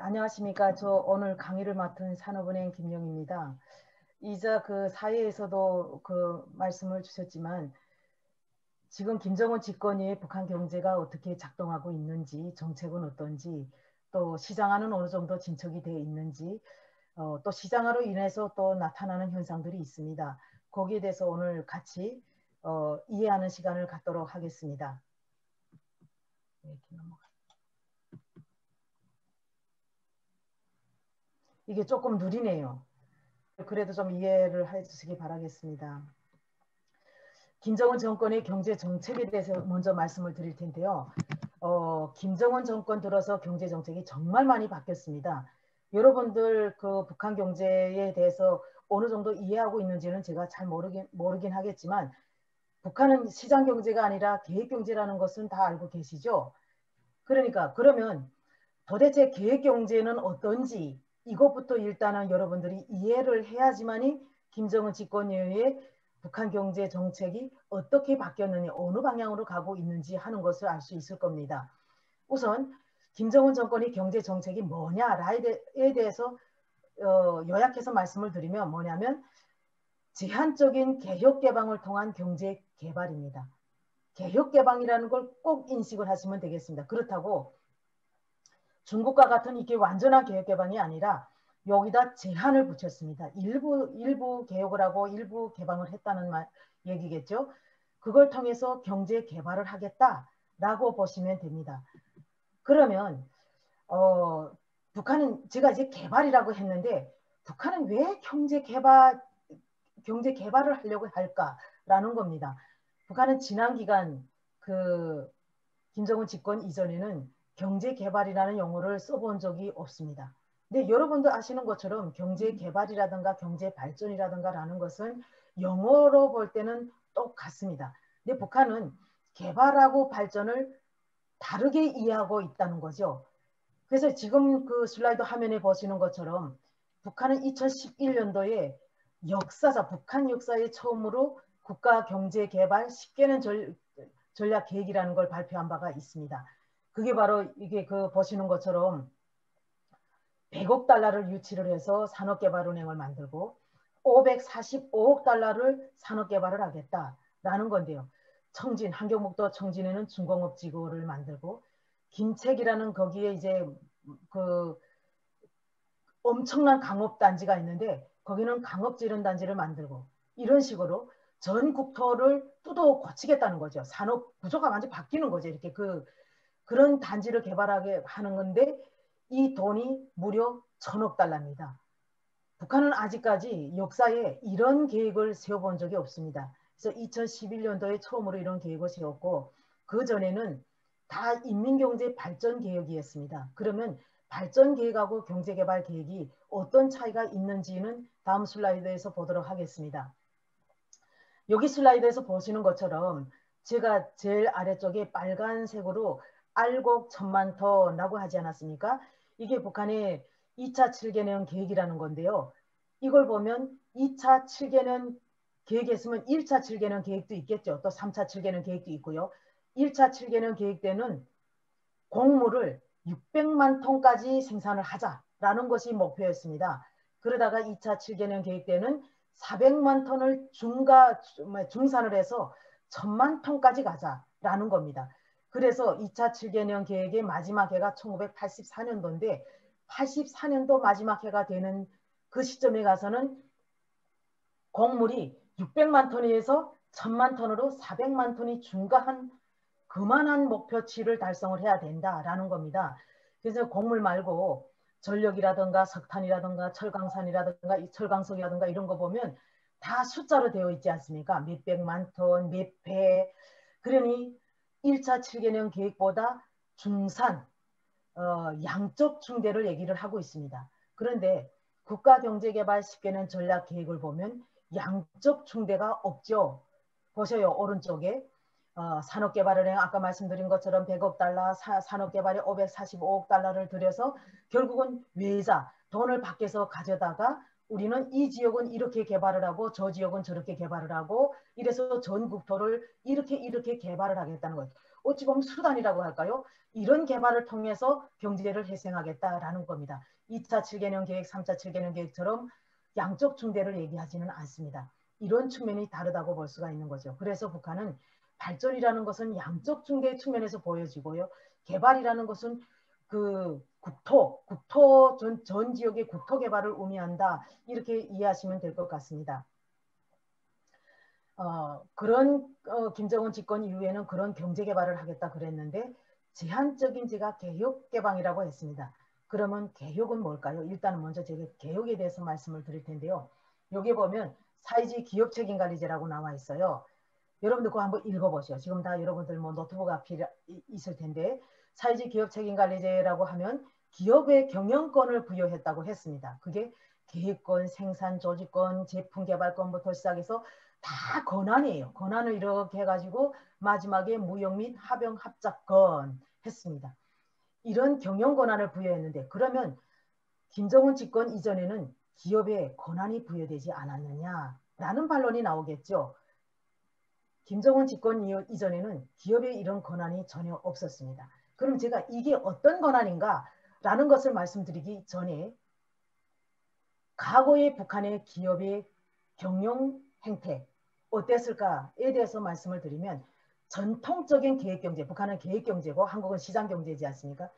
안녕하십니까. 저 오늘 강의를 맡은 산업은행 김영입니다. 이자 그 사회에서도 그 말씀을 주셨지만 지금 김정은 집권위의 북한 경제가 어떻게 작동하고 있는지, 정책은 어떤지, 또 시장화는 어느 정도 진척이 되어 있는지, 또 시장화로 인해서 또 나타나는 현상들이 있습니다. 거기에 대해서 오늘 같이 이해하는 시간을 갖도록 하겠습니다. 이게 조금 느리네요. 그래도 좀 이해를 해주시기 바라겠습니다. 김정은 정권의 경제 정책에 대해서 먼저 말씀을 드릴 텐데요. 김정은 정권 들어서 경제 정책이 정말 많이 바뀌었습니다. 여러분들 그 북한 경제에 대해서 어느 정도 이해하고 있는지는 제가 잘 모르긴 하겠지만 북한은 시장 경제가 아니라 계획 경제라는 것은 다 알고 계시죠? 그러니까 그러면 도대체 계획 경제는 어떤지 이것부터 일단은 여러분들이 이해를 해야지만이 김정은 집권 이후에 북한 경제 정책이 어떻게 바뀌었느냐, 어느 방향으로 가고 있는지 하는 것을 알 수 있을 겁니다. 우선 김정은 정권의 경제 정책이 뭐냐에 대해서 요약해서 말씀을 드리면 뭐냐면 제한적인 개혁 개방을 통한 경제 개발입니다. 개혁 개방이라는 걸 꼭 인식을 하시면 되겠습니다. 그렇다고 중국과 같은 이게 완전한 개혁 개방이 아니라 여기다 제한을 붙였습니다. 일부 개혁을 하고 일부 개방을 했다는 얘기겠죠. 그걸 통해서 경제 개발을 하겠다라고 보시면 됩니다. 그러면 북한은 제가 이제 개발이라고 했는데 북한은 왜 경제 개발을 하려고 할까라는 겁니다. 북한은 지난 기간 그 김정은 집권 이전에는 경제개발이라는 용어를 써본 적이 없습니다. 근데 여러분도 아시는 것처럼 경제개발이라든가 경제발전이라든가 라는 것은 영어로 볼 때는 똑같습니다. 근데 북한은 개발하고 발전을 다르게 이해하고 있다는 거죠. 그래서 지금 그 슬라이드 화면에 보시는 것처럼 북한은 2011년도에 북한 역사에 처음으로 국가경제개발 10개년 전략 계획이라는 걸 발표한 바가 있습니다. 그게 바로 이게 그 보시는 것처럼 100억 달러를 유치를 해서 산업개발은행을 만들고 545억 달러를 산업개발을 하겠다라는 건데요. 한경북도 청진에는 중공업지구를 만들고 김책이라는 거기에 이제 그 엄청난 강업단지가 있는데 거기는 강업지련단지를 만들고 이런 식으로 전 국토를 뜯어 고치겠다는 거죠. 산업 구조가 완전히 바뀌는 거죠. 이렇게 그런 단지를 개발하게 하는 건데 이 돈이 무려 1,000억 달러입니다. 북한은 아직까지 역사에 이런 계획을 세워본 적이 없습니다. 그래서 2011년도에 처음으로 이런 계획을 세웠고 그 전에는 다 인민경제발전계획이었습니다. 그러면 발전계획하고 경제개발계획이 어떤 차이가 있는지는 다음 슬라이드에서 보도록 하겠습니다. 여기 슬라이드에서 보시는 것처럼 제가 제일 아래쪽에 빨간색으로 알곡 1,000만 톤이라고 하지 않았습니까? 이게 북한의 2차 7개년 계획이라는 건데요. 이걸 보면 2차 7개년 계획이 있으면 1차 7개년 계획도 있겠죠. 또 3차 7개년 계획도 있고요. 1차 7개년 계획 때는 곡물을 600만 톤까지 생산을 하자라는 것이 목표였습니다. 그러다가 2차 7개년 계획 때는 400만 톤을 중산을 해서 1,000만 톤까지 가자라는 겁니다. 그래서 2차 7개년 계획의 마지막 해가 1984년도인데 84년도 마지막 해가 되는 그 시점에 가서는 곡물이 600만 톤에서 1,000만 톤으로 400만 톤이 증가한 그만한 목표치를 달성을 해야 된다라는 겁니다. 그래서 곡물 말고 전력이라든가 석탄이라든가 철강산이라든가 철강석이라든가 이런 거 보면 다 숫자로 되어 있지 않습니까? 몇백만 톤, 몇 배. 그러니 1차 7개년 계획보다 중산, 양적 충대를 얘기를 하고 있습니다. 그런데 국가경제개발 10개년 전략 계획을 보면 양적 충대가 없죠. 보세요. 오른쪽에 산업개발은행 아까 말씀드린 것처럼 100억 달러, 산업개발에 545억 달러를 들여서 결국은 외자, 돈을 밖에서 가져다가 우리는 이 지역은 이렇게 개발을 하고 저 지역은 저렇게 개발을 하고 이래서 전 국토를 이렇게 개발을 하겠다는 거예요. 어찌 보면 수단이라고 할까요? 이런 개발을 통해서 경제를 회생하겠다라는 겁니다. 2차 7개년 계획, 3차 7개년 계획처럼 양쪽 중대를 얘기하지는 않습니다. 이런 측면이 다르다고 볼 수가 있는 거죠. 그래서 북한은 발전이라는 것은 양쪽 중대 측면에서 보여지고요. 개발이라는 것은 그 국토 전 지역의 국토 개발을 의미한다. 이렇게 이해하시면 될 것 같습니다. 그런 김정은 집권 이후에는 그런 경제 개발을 하겠다 그랬는데 제한적인 제가 개혁 개방이라고 했습니다. 그러면 개혁은 뭘까요? 일단은 먼저 제가 개혁에 대해서 말씀을 드릴 텐데요. 여기 보면 사회주의 기업 책임관리제라고 나와 있어요. 여러분들 그거 한번 읽어보세요. 지금 다 여러분들 뭐 노트북 앞에 있을 텐데 사회주의 기업 책임관리제라고 하면 기업의 경영권을 부여했다고 했습니다. 그게 계획권, 생산, 조직권, 제품 개발권부터 시작해서 다 권한이에요. 권한을 이렇게 해가지고 마지막에 무역 및 합병 합작권 했습니다. 이런 경영 권한을 부여했는데 그러면 김정은 집권 이전에는 기업에 권한이 부여되지 않았느냐라는 반론이 나오겠죠. 김정은 집권 이전에는 기업에 이런 권한이 전혀 없었습니다. 그럼 제가 이게 어떤 권한인가 라는 것을 말씀드리기 전에 과거의 북한의 기업의 경영 행태 어땠을까에 대해서 말씀을 드리면 전통적인 계획경제, 북한은 계획경제고 한국은 시장경제지 않습니까?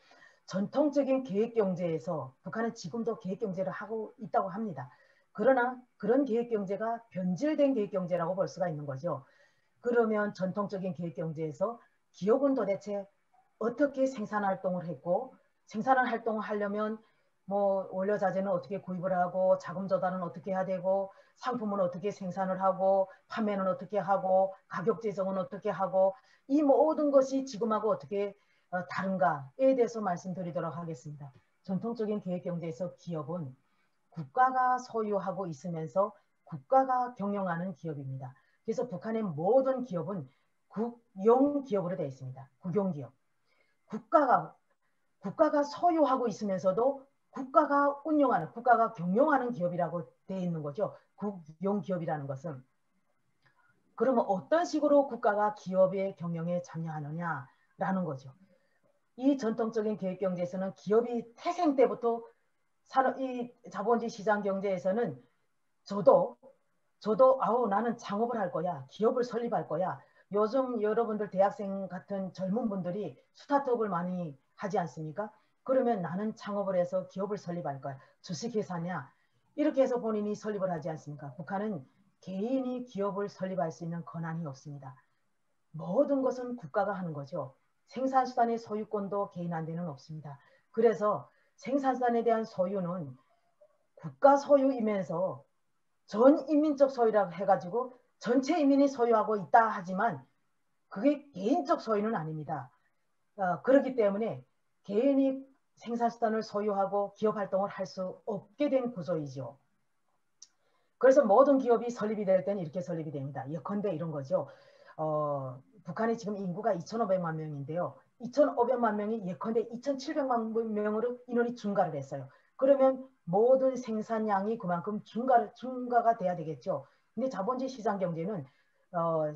전통적인 계획경제에서 북한은 지금도 계획경제를 하고 있다고 합니다. 그러나 그런 계획경제가 변질된 계획경제라고 볼 수가 있는 거죠. 그러면 전통적인 계획경제에서 기업은 도대체 어떻게 생산활동을 했고 생산활동을 하려면 뭐 원료자재는 어떻게 구입을 하고 자금 조달은 어떻게 해야 되고 상품은 어떻게 생산을 하고 판매는 어떻게 하고 가격 제정은 어떻게 하고 이 모든 것이 지금하고 어떻게 다른가에 대해서 말씀드리도록 하겠습니다. 전통적인 계획경제에서 기업은 국가가 소유하고 있으면서 국가가 경영하는 기업입니다. 그래서 북한의 모든 기업은 국용 기업으로 되어 있습니다. 국용 기업. 국가가 소유하고 있으면서도 국가가 운영하는, 국가가 경영하는 기업이라고 되어 있는 거죠. 국용 기업이라는 것은. 그러면 어떤 식으로 국가가 기업의 경영에 참여하느냐라는 거죠. 이 전통적인 계획경제에서는 기업이 태생 때부터 이 자본주의 시장 경제에서는 저도 나는 창업을 할 거야. 기업을 설립할 거야. 요즘 여러분들 대학생 같은 젊은 분들이 스타트업을 많이 하지 않습니까? 그러면 나는 창업을 해서 기업을 설립할 거야. 주식회사냐? 이렇게 해서 본인이 설립을 하지 않습니까? 북한은 개인이 기업을 설립할 수 있는 권한이 없습니다. 모든 것은 국가가 하는 거죠. 생산수단의 소유권도 개인한테는 없습니다. 그래서 생산수단에 대한 소유는 국가 소유이면서 전 인민적 소유라고 해가지고 전체 인민이 소유하고 있다 하지만 그게 개인적 소유는 아닙니다. 그렇기 때문에 개인이 생산수단을 소유하고 기업 활동을 할 수 없게 된 구조이죠. 그래서 모든 기업이 설립이 될 때는 이렇게 설립이 됩니다. 예컨대 이런 거죠. 북한이 지금 인구가 2,500만 명인데요. 2,500만 명이 예컨대 2,700만 명으로 인원이 증가를 했어요. 그러면 모든 생산량이 그만큼 증가가 돼야 되겠죠. 근데 자본주의 시장 경제는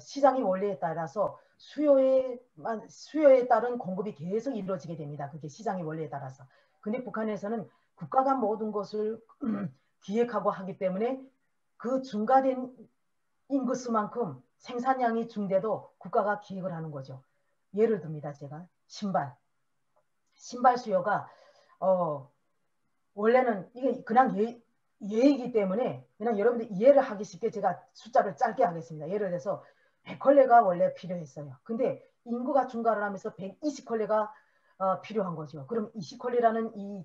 시장의 원리에 따라서 수요에 따른 공급이 계속 이루어지게 됩니다. 그게 시장의 원리에 따라서. 근데 북한에서는 국가가 모든 것을 기획하고 하기 때문에 그 증가된 인구수만큼 생산량이 증대도 국가가 기획을 하는 거죠. 예를 듭니다. 제가 신발 수요가 원래는 이게 그냥 예이기 때문에 그냥 여러분들 이해를 하기 쉽게 제가 숫자를 짧게 하겠습니다. 예를 들어서 100컬레가 원래 필요했어요. 근데 인구가 증가를 하면서 120컬레가 필요한 거죠. 그럼 20컬레라는 이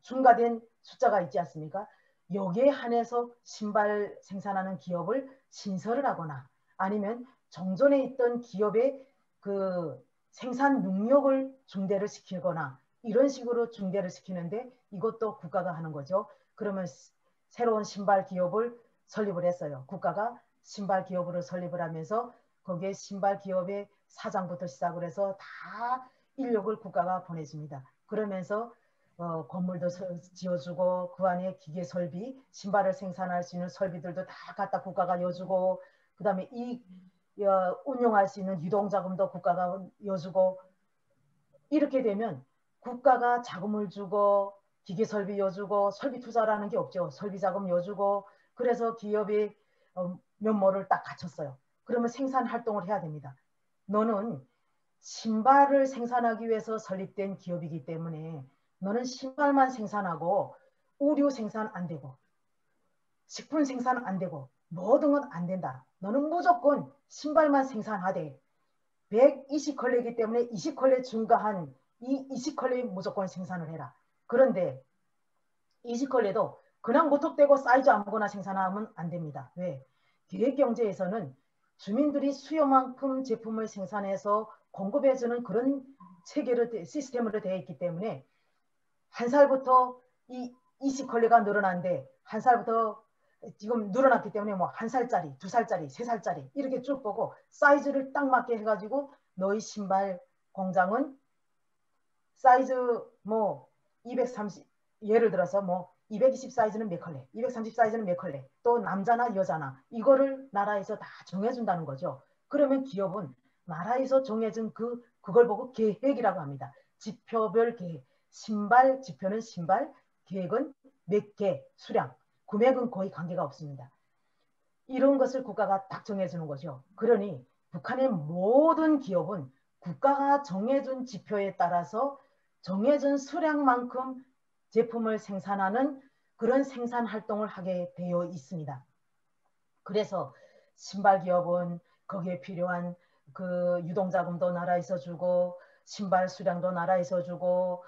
증가된 숫자가 있지 않습니까? 여기에 한해서 신발 생산하는 기업을 신설을 하거나 아니면 정존에 있던 기업의 그 생산 능력을 증대를 시키거나 이런 식으로 중대를 시키는데 이것도 국가가 하는 거죠. 그러면 새로운 신발 기업을 설립을 했어요. 국가가 신발 기업으로 설립을 하면서 거기에 신발 기업의 사장부터 시작을 해서 다 인력을 국가가 보내줍니다. 그러면서 건물도 지어주고 그 안에 기계 설비, 신발을 생산할 수 있는 설비들도 다 갖다 국가가 여주고 그 다음에 이 운용할 수 있는 유동자금도 국가가 여주고 이렇게 되면 국가가 자금을 주고 기계설비 여주고 설비 투자라는 게 없죠. 설비자금 여주고 그래서 기업이 면모를 딱 갖췄어요. 그러면 생산 활동을 해야 됩니다. 너는 신발을 생산하기 위해서 설립된 기업이기 때문에 너는 신발만 생산하고 의류 생산 안 되고 식품 생산 안 되고 모든 건 안 된다. 너는 무조건 신발만 생산하되 120컬레이기 때문에 20컬레 증가한 이 20컬레이 무조건 생산을 해라. 그런데 20컬레도 그냥 무턱대고 사이즈 아무거나 생산하면 안 됩니다. 왜? 기획경제에서는 주민들이 수요만큼 제품을 생산해서 공급해주는 그런 체계로 시스템으로 되어 있기 때문에 한 살부터 이 20컬레가 늘어난데 한 살부터 지금 늘어났기 때문에 뭐 한 살짜리, 두 살짜리, 세 살짜리 이렇게 쭉 보고 사이즈를 딱 맞게 해가지고 너희 신발 공장은 사이즈 뭐 230 예를 들어서 뭐 220 사이즈는 몇 컬레, 230 사이즈는 몇 컬레, 또 남자나 여자나 이거를 나라에서 다 정해준다는 거죠. 그러면 기업은 나라에서 정해준 그걸 보고 계획이라고 합니다. 지표별 계획. 신발 지표는 신발, 계획은 몇 개, 수량, 금액은 거의 관계가 없습니다. 이런 것을 국가가 딱 정해주는 거죠. 그러니 북한의 모든 기업은 국가가 정해준 지표에 따라서 정해진 수량만큼 제품을 생산하는 그런 생산 활동을 하게 되어 있습니다. 그래서 신발 기업은 거기에 필요한 그 유동자금도 나라에서 주고 신발 수량도 나라에서 주고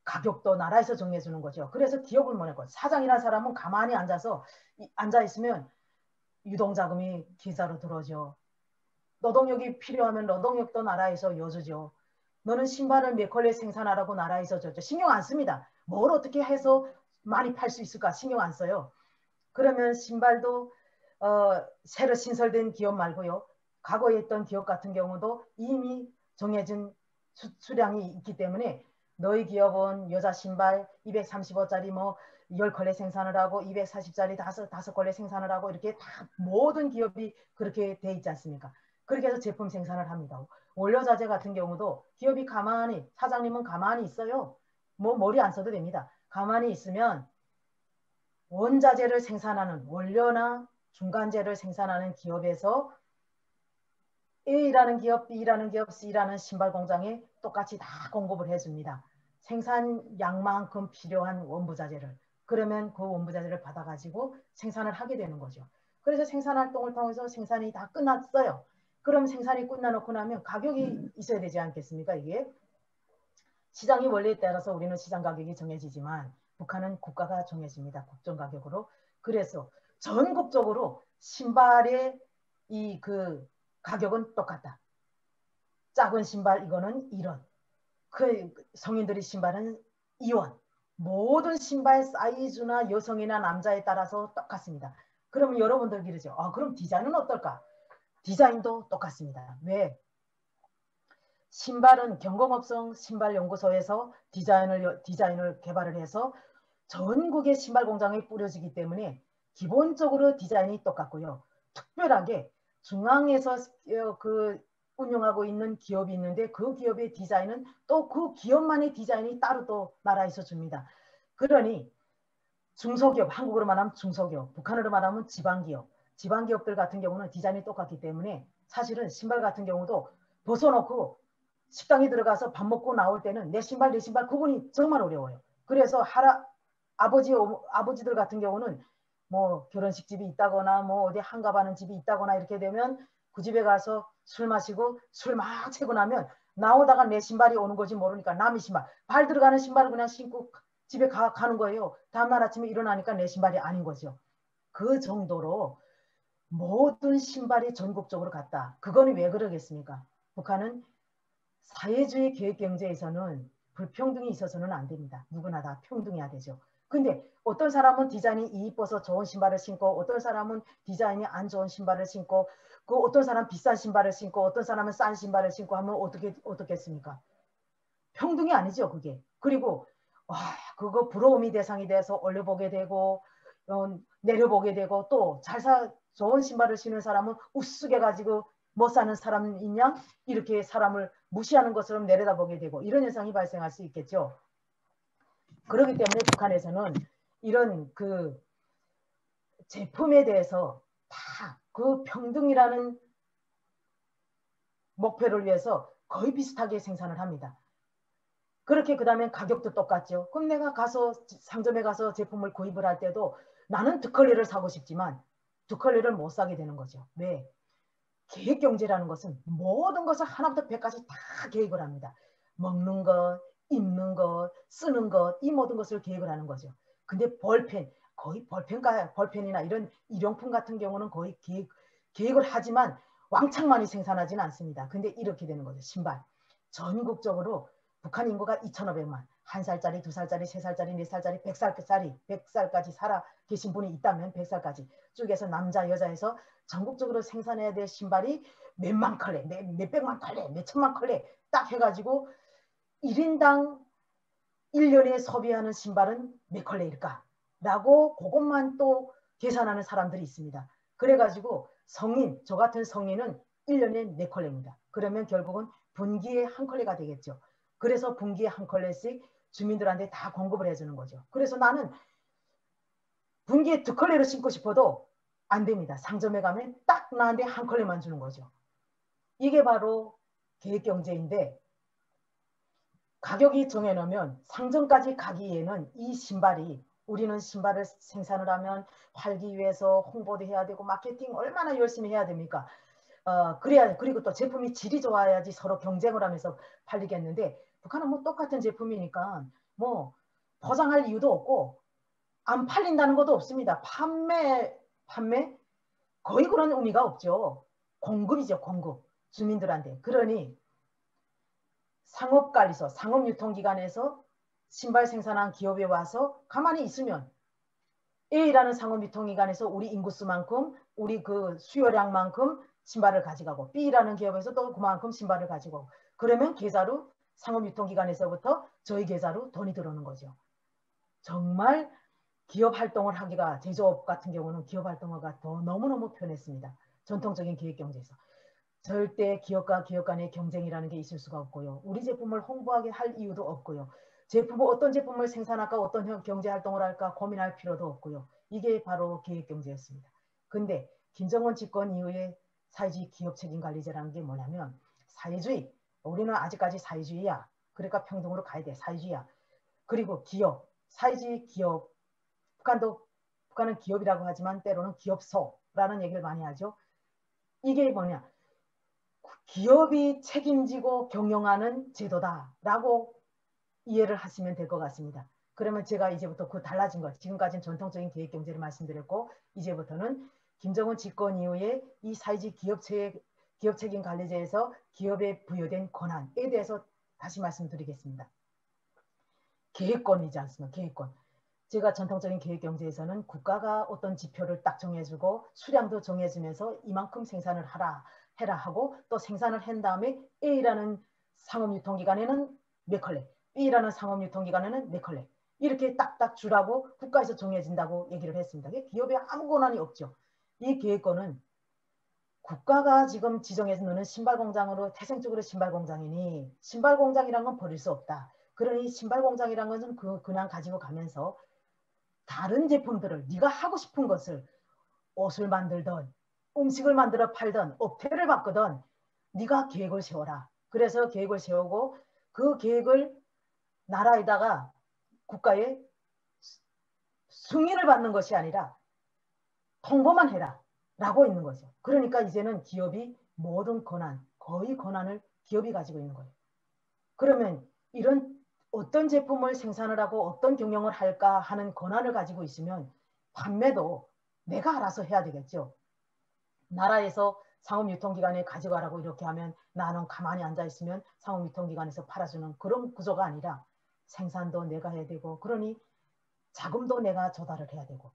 가격도 나라에서 정해주는 거죠. 그래서 기업을 보내고 사장이라는 사람은 가만히 앉아서 앉아 있으면 유동자금이 계좌로 들어오죠. 노동력이 필요하면 노동력도 나라에서 여주죠. 너는 신발을 몇 컬레 생산하라고 나라에서 줬죠. 신경 안 씁니다. 뭘 어떻게 해서 많이 팔 수 있을까 신경 안 써요. 그러면 신발도 새로 신설된 기업 말고요. 과거에 있던 기업 같은 경우도 이미 정해진 수량이 있기 때문에 너희 기업은 여자 신발 235짜리 뭐 10컬레 생산을 하고 240짜리 5컬레 생산을 하고 이렇게 다 모든 기업이 그렇게 돼 있지 않습니까? 그렇게 해서 제품 생산을 합니다. 원료자재 같은 경우도 기업이 가만히 사장님은 가만히 있어요. 뭐 머리 안 써도 됩니다. 가만히 있으면 원자재를 생산하는 원료나 중간재를 생산하는 기업에서 A라는 기업, B라는 기업, C라는 신발 공장에 똑같이 다 공급을 해줍니다. 생산량만큼 필요한 원부자재를. 그러면 그 원부자재를 받아가지고 생산을 하게 되는 거죠. 그래서 생산활동을 통해서 생산이 다 끝났어요. 그럼 생산이 끝나놓고 나면 가격이 있어야 되지 않겠습니까? 이게 시장이 원리에 따라서 우리는 시장 가격이 정해지지만 북한은 국가가 정해집니다. 국정가격으로. 그래서 전국적으로 신발의 이 가격은 똑같다. 작은 신발 이거는 1원. 그 성인들의 신발은 2원. 모든 신발 사이즈나 여성이나 남자에 따라서 똑같습니다. 그러면 여러분들 그러죠. 그럼 디자인은 어떨까? 디자인도 똑같습니다. 왜? 신발은 경공업성 신발연구소에서 디자인을 개발을 해서 전국의 신발 공장에 뿌려지기 때문에 기본적으로 디자인이 똑같고요. 특별하게 중앙에서 운영하고 있는 기업이 있는데 그 기업의 디자인은 또 그 기업만의 디자인이 따로 또 나라에서 줍니다. 그러니 중소기업, 한국으로 말하면 중소기업, 북한으로 말하면 지방기업, 지방기업들 같은 경우는 디자인이 똑같기 때문에 사실은 신발 같은 경우도 벗어놓고 식당에 들어가서 밥 먹고 나올 때는 내 신발 구분이 정말 어려워요. 그래서 아버지들 같은 경우는 뭐 결혼식 집이 있다거나 뭐 어디 한가하는 집이 있다거나 이렇게 되면 그 집에 가서 술 마시고 술 막 채고 나면 나오다가 내 신발이 오는 거지 모르니까 남의 신발, 발 들어가는 신발을 그냥 신고 집에 가는 거예요. 다음날 아침에 일어나니까 내 신발이 아닌 거죠. 그 정도로 모든 신발이 전국적으로 갔다. 그거는 왜 그러겠습니까? 북한은 사회주의 계획경제에서는 불평등이 있어서는 안 됩니다. 누구나 다 평등해야 되죠. 근데 어떤 사람은 디자인이 이뻐서 좋은 신발을 신고 어떤 사람은 디자인이 안 좋은 신발을 신고 어떤 사람은 비싼 신발을 신고 어떤 사람은 싼 신발을 신고 하면 어떻겠습니까? 평등이 아니죠, 그게. 그리고 그거 부러움이 대상이 돼서 올려보게 되고 내려보게 되고 또 좋은 신발을 신는 사람은 우스개 가지고 못 사는 사람 있냐? 이렇게 사람을 무시하는 것처럼 내려다보게 되고 이런 현상이 발생할 수 있겠죠. 그렇기 때문에 북한에서는 이런 그 제품에 대해서 다 그 평등이라는 목표를 위해서 거의 비슷하게 생산을 합니다. 그렇게 그 다음에 가격도 똑같죠. 그럼 내가 가서 상점에 가서 제품을 구입을 할 때도 나는 득컬리를 사고 싶지만 득컬리를 못 사게 되는 거죠. 왜? 계획경제라는 것은 모든 것을 하나부터 100까지 다 계획을 합니다. 먹는 것, 입는 것, 쓰는 것, 이 모든 것을 계획을 하는 거죠. 근데 볼펜, 거의 볼펜이나 이런 일용품 같은 경우는 거의 계획을 하지만 왕창 많이 생산하지는 않습니다. 근데 이렇게 되는 거죠. 신발. 전국적으로 북한 인구가 2,500만, 1살짜리, 2살짜리, 3살짜리, 4살짜리, 100살까지 살아 계신 분이 있다면 100살까지 쭉 해서 남자, 여자에서 전국적으로 생산해야 될 신발이 몇만 컬레, 몇백만 컬레, 몇천만 컬레 딱 해가지고 1인당 1년에 소비하는 신발은 몇 컬레일까? 라고 그것만 또 계산하는 사람들이 있습니다. 그래가지고 성인, 저 같은 성인은 1년에 4컬레입니다. 그러면 결국은 분기에 한 컬레가 되겠죠. 그래서 분기에 한 컬레씩 주민들한테 다 공급을 해주는 거죠. 그래서 나는 분기에 2컬레를 신고 싶어도 안 됩니다. 상점에 가면 딱 나한테 한 컬레만 주는 거죠. 이게 바로 계획경제인데 가격이 정해놓으면 상점까지 가기에는 이 신발이 우리는 신발을 생산을 하면 팔기 위해서 홍보도 해야 되고 마케팅 얼마나 열심히 해야 됩니까? 그래야 그리고 또 제품이 질이 좋아야지 서로 경쟁을 하면서 팔리겠는데 북한은 뭐 똑같은 제품이니까 뭐 포장할 이유도 없고 안 팔린다는 것도 없습니다. 판매 거의 그런 의미가 없죠. 공급이죠, 공급. 주민들한테. 그러니 상업관리소, 상업유통기관에서 신발 생산한 기업에 와서 가만히 있으면 A라는 상업유통기관에서 우리 인구수만큼 우리 그 수요량만큼 신발을 가져가고 B라는 기업에서 또 그만큼 신발을 가지고 그러면 계좌로 상업유통기관에서부터 저희 계좌로 돈이 들어오는 거죠. 정말 기업 활동을 하기가 제조업 같은 경우는 기업 활동하기가 더 너무너무 편했습니다. 전통적인 기획경제에서. 절대 기업과 기업 간의 경쟁이라는 게 있을 수가 없고요. 우리 제품을 홍보하게 할 이유도 없고요. 어떤 제품을 생산할까 어떤 경제활동을 할까 고민할 필요도 없고요. 이게 바로 기획경제였습니다. 근데 김정은 집권 이후에 사회주의 기업책임관리제라는 게 뭐냐면 사회주의, 우리는 아직까지 사회주의야. 그러니까 평등으로 가야 돼. 사회주의야. 그리고 기업, 사회주의 기업, 북한은 기업이라고 하지만 때로는 기업소라는 얘기를 많이 하죠. 이게 뭐냐? 기업이 책임지고 경영하는 제도다라고 이해를 하시면 될 것 같습니다. 그러면 제가 이제부터 그 달라진 것, 지금까지는 전통적인 계획경제를 말씀드렸고 이제부터는 김정은 집권 이후에 이 사회주의 기업책임관리제에서 기업에 부여된 권한에 대해서 다시 말씀드리겠습니다. 계획권이지 않습니까? 계획권. 제가 전통적인 계획경제에서는 국가가 어떤 지표를 딱 정해주고 수량도 정해주면서 이만큼 생산을 해라 하고 또 생산을 한 다음에 A라는 상업유통기관에는 몇 컬레, B라는 상업유통기관에는 몇 컬레 이렇게 딱딱 주라고 국가에서 정해진다고 얘기를 했습니다. 기업에 아무 권한이 없죠. 이 계획권은 국가가 지금 지정해서 너는 신발공장으로 태생적으로 신발공장이니 신발공장이란 건 버릴 수 없다. 그러니 신발공장이란 것은 그냥 가지고 가면서 다른 제품들을 네가 하고 싶은 것을 옷을 만들던 음식을 만들어 팔던 업태를 바꾸던 네가 계획을 세워라. 그래서 계획을 세우고 그 계획을 나라에다가 국가에 승인을 받는 것이 아니라 통보만 해라 라고 있는 거죠. 그러니까 이제는 기업이 모든 권한, 거의 권한을 기업이 가지고 있는 거예요. 그러면 이런 어떤 제품을 생산을 하고 어떤 경영을 할까 하는 권한을 가지고 있으면 판매도 내가 알아서 해야 되겠죠. 나라에서 상업유통기관에 가져가라고 이렇게 하면 나는 가만히 앉아있으면 상업유통기관에서 팔아주는 그런 구조가 아니라 생산도 내가 해야 되고 그러니 자금도 내가 조달을 해야 되고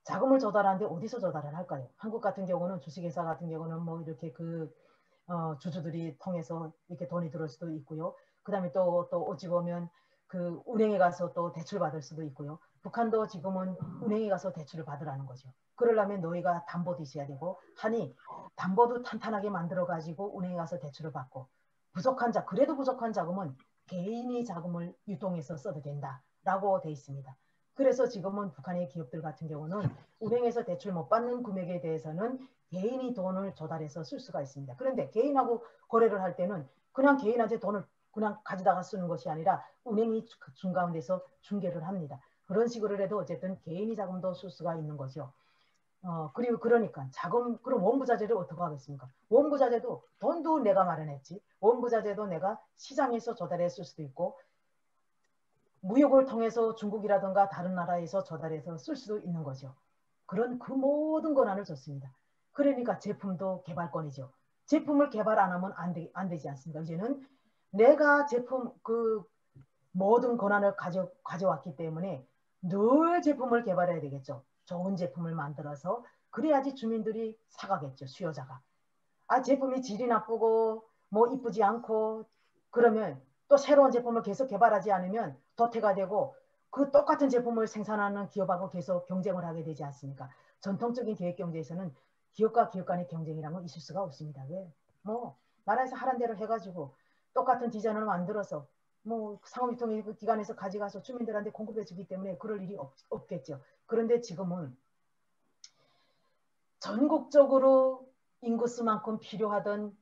자금을 조달하는데 어디서 조달을 할까요? 한국 같은 경우는 주식회사 같은 경우는 뭐 이렇게 주주들이 통해서 이렇게 돈이 들어올 수도 있고요. 그 다음에 또 어찌 보면 그 은행에 가서 또 대출 받을 수도 있고요. 북한도 지금은 은행에 가서 대출을 받으라는 거죠. 그러려면 너희가 담보도 있어야 되고 하니 담보도 탄탄하게 만들어 가지고 은행에 가서 대출을 받고 그래도 부족한 자금은 개인이 자금을 유통해서 써도 된다라고 돼 있습니다. 그래서 지금은 북한의 기업들 같은 경우는 은행에서 대출 못 받는 금액에 대해서는 개인이 돈을 조달해서 쓸 수가 있습니다. 그런데 개인하고 거래를 할 때는 그냥 개인한테 돈을 그냥 가져다가 쓰는 것이 아니라 은행이 중간에서 중개를 합니다. 그런 식으로 해도 어쨌든 개인이 자금도 쓸 수가 있는 거죠. 그리고 그러니까 그럼 원부자재를 어떻게 하겠습니까? 원부자재도 돈도 내가 마련했지. 원부자재도 내가 시장에서 조달했을 수도 있고 무역을 통해서 중국이라든가 다른 나라에서 조달해서 쓸 수도 있는 거죠. 그런 그 모든 권한을 줬습니다. 그러니까 제품도 개발권이죠. 제품을 개발 안 하면 안 되지 않습니까? 이제는 내가 제품 그 모든 권한을 가져왔기 때문에 늘 제품을 개발해야 되겠죠. 좋은 제품을 만들어서 그래야지 주민들이 사가겠죠. 수요자가. 제품이 질이 나쁘고 뭐 이쁘지 않고 그러면 또 새로운 제품을 계속 개발하지 않으면 도태가 되고 그 똑같은 제품을 생산하는 기업하고 계속 경쟁을 하게 되지 않습니까? 전통적인 기획경제에서는 기업과 기업 간의 경쟁이라는 건 있을 수가 없습니다. 왜? 뭐 나라에서 하란 대로 해가지고 똑같은 디자인을 만들어서 뭐 상업유통기관에서 가져가서 주민들한테 공급해 주기 때문에 그럴 일이 없겠죠. 그런데 지금은 전국적으로 인구수만큼 필요하던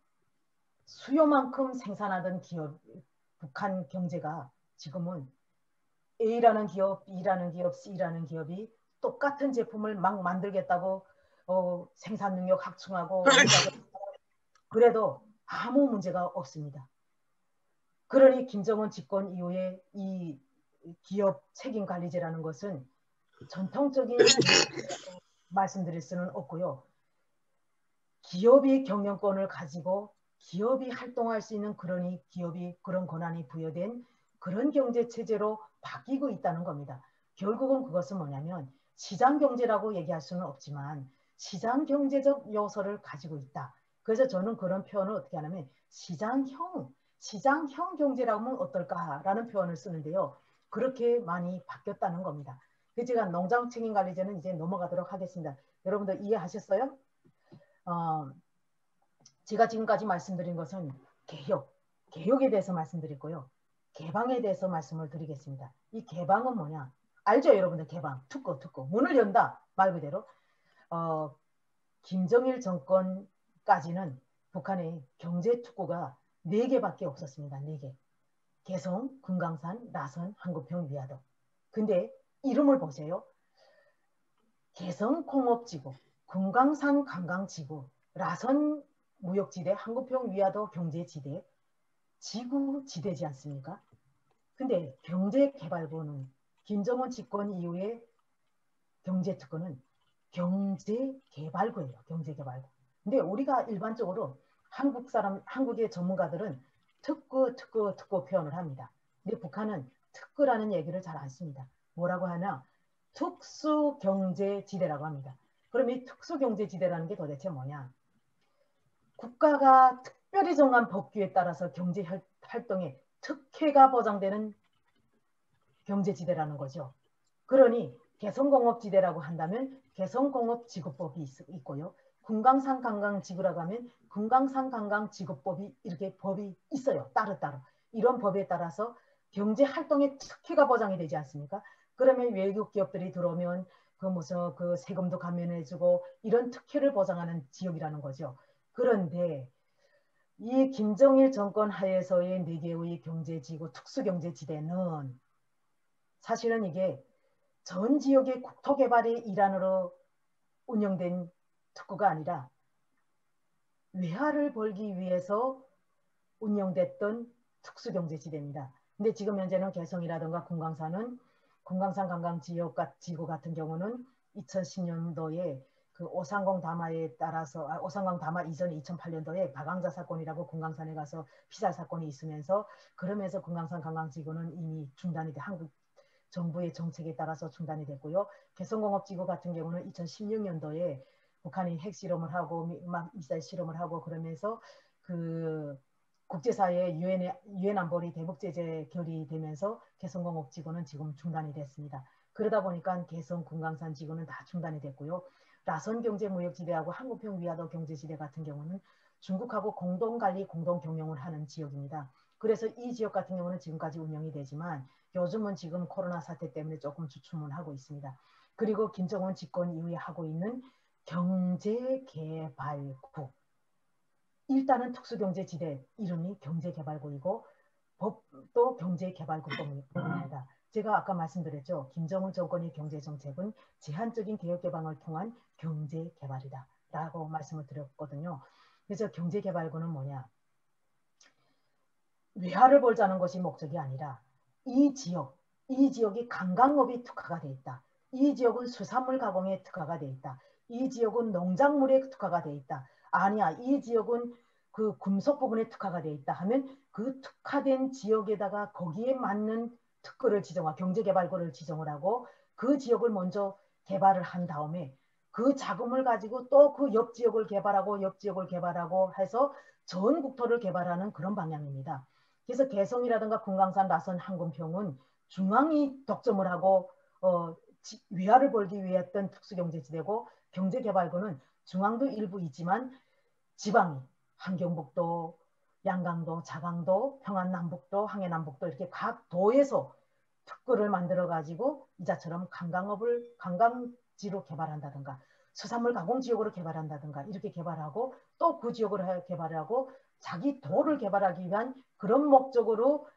수요만큼 생산하던 기업, 북한 경제가 지금은 A라는 기업, B라는 기업, C라는 기업이 똑같은 제품을 막 만들겠다고 생산 능력 확충하고 그래도 아무 문제가 없습니다. 그러니 김정은 집권 이후에 이 기업 책임관리제라는 것은 전통적인 말씀드릴 수는 없고요. 기업이 경영권을 가지고 기업이 활동할 수 있는 기업이 그런 권한이 부여된 그런 경제체제로 바뀌고 있다는 겁니다. 결국은 그것은 뭐냐면 시장경제라고 얘기할 수는 없지만 시장경제적 요소를 가지고 있다. 그래서 저는 그런 표현을 어떻게 하냐면 시장형 경제라고 하면 어떨까라는 표현을 쓰는데요. 그렇게 많이 바뀌었다는 겁니다. 제가 농장책임관리제는 이제 넘어가도록 하겠습니다. 여러분들 이해하셨어요? 제가 지금까지 말씀드린 것은 개혁에 대해서 말씀드렸고요. 개방에 대해서 말씀을 드리겠습니다. 이 개방은 뭐냐? 알죠, 여러분들? 개방, 특구. 문을 연다, 말 그대로. 김정일 정권까지는 북한의 경제 특구가 4개밖에 없었습니다. 4개. 개성, 금강산, 라선, 한국평, 위화도. 근데 이름을 보세요. 개성 공업지구, 금강산 관광지구, 라선 무역지대, 한국평 위화도 경제지대, 지구지대지 않습니까? 근데 경제개발부는 김정은 집권 이후에 경제특구는 경제개발부예요. 경제개발부. 근데 우리가 일반적으로 한국의 전문가들은 특구 표현을 합니다. 근데 북한은 특구라는 얘기를 잘 안 씁니다. 뭐라고 하나? 특수경제지대라고 합니다. 그럼 이 특수경제지대라는 게 도대체 뭐냐? 국가가 특별히 정한 법규에 따라서 경제활동에 특혜가 보장되는 경제지대라는 거죠. 그러니 개성공업지대라고 한다면 개성공업지구법이 있고요. 금강산 관광지구라고 하면 금강산 관광지구법이 이렇게 법이 있어요. 따로따로. 이런 법에 따라서 경제활동에 특혜가 보장이 되지 않습니까? 그러면 외국 기업들이 들어오면 그 세금도 감면해주고 이런 특혜를 보장하는 지역이라는 거죠. 그런데 이 김정일 정권 하에서의 4개의 경제지구 특수경제지대는 사실은 이게 전 지역의 국토개발의 일환으로 운영된 특구가 아니라 외화를 벌기 위해서 운영됐던 특수경제지대입니다. 근데 지금 현재는 개성이라든가 금강산 관광지구 같은 경우는 2010년도에 그 오산공 담화에 따라서 오산공 담화 이전에 2008년도에 박왕자 사건이라고 금강산에 가서 피살 사건이 있으면서 그러면서 금강산 관광지구는 이미 중단이 돼 한국 정부의 정책에 따라서 중단이 됐고요. 개성공업지구 같은 경우는 2016년도에 북한이 핵실험을 하고 막 미사일 실험을 하고 그러면서 그 국제사회의 유엔 안보리 대북 제재 결의되면서 개성공업 지구는 지금 중단이 됐습니다. 그러다 보니까 개성 금강산 지구는 다 중단이 됐고요. 라선 경제무역지대하고 한국평 위화도 경제지대 같은 경우는 중국하고 공동관리 공동경영을 하는 지역입니다. 그래서 이 지역 같은 경우는 지금까지 운영이 되지만 요즘은 지금 코로나 사태 때문에 조금 주춤을 하고 있습니다. 그리고 김정은 집권 이후에 하고 있는 경제개발국, 일단은 특수경제지대 이름이 경제개발국이고 법도 경제개발국법입니다. 제가 아까 말씀드렸죠. 김정은 정권의 경제정책은 제한적인 개혁개방을 통한 경제개발이다 라고 말씀을 드렸거든요. 그래서 경제개발국은 뭐냐, 외화를 벌자는 것이 목적이 아니라 이 지역이 관광업이 특화가 돼 있다. 이 지역은 수산물 가공에 특화가 돼 있다. 이 지역은 농작물에 특화가 돼 있다. 아니야, 이 지역은 그 금속 부분에 특화가 돼 있다 하면 그 특화된 지역에다가 거기에 맞는 특구를 지정하고 경제개발구를 지정을 하고 그 지역을 먼저 개발을 한 다음에 그 자금을 가지고 또 그 옆 지역을 개발하고 옆 지역을 개발하고 해서 전 국토를 개발하는 그런 방향입니다. 그래서 개성이라든가 금강산, 라선, 한금평은 중앙이 독점을 하고 위화를 벌기 위해 했던 특수경제지대고 경제개발구는 중앙도 일부 있지만 지방이 함경북도, 양강도, 자강도, 평안남북도, 항해남북도 이렇게 각 도에서 특구를 만들어 가지고 이자처럼 관광지로 개발한다든가 수산물 가공지역으로 개발한다든가 이렇게 개발하고 또 그 지역으로 개발하고 자기 도를 개발하기 위한 그런 목적으로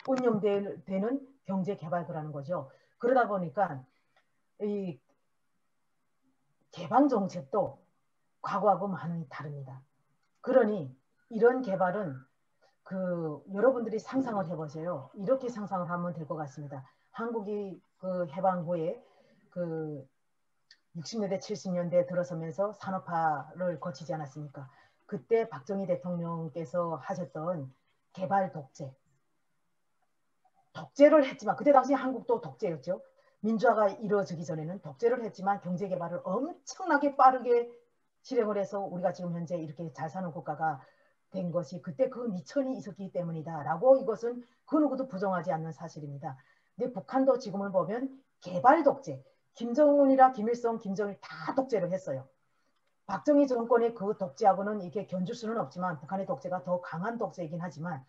운영되는 경제개발구라는 거죠. 그러다 보니까 이 개방정책도 과거하고 많이 다릅니다. 그러니 이런 개발은 여러분들이 상상을 해보세요. 이렇게 상상을 하면 될 것 같습니다. 한국이 그 해방 후에 60년대 70년대 들어서면서 산업화를 거치지 않았습니까? 그때 박정희 대통령께서 하셨던 개발 독재를 했지만 그때 당시 한국도 독재였죠. 민주화가 이루어지기 전에는 독재를 했지만 경제개발을 엄청나게 빠르게 실행을 해서 우리가 지금 현재 이렇게 잘 사는 국가가 된 것이 그때 그 미천이 있었기 때문이다라고 이것은 그 누구도 부정하지 않는 사실입니다. 근데 북한도 지금을 보면 개발 독재, 김정은이라 김일성, 김정일 다 독재를 했어요. 박정희 정권의 그 독재하고는 이게 견줄 수는 없지만 북한의 독재가 더 강한 독재이긴 하지만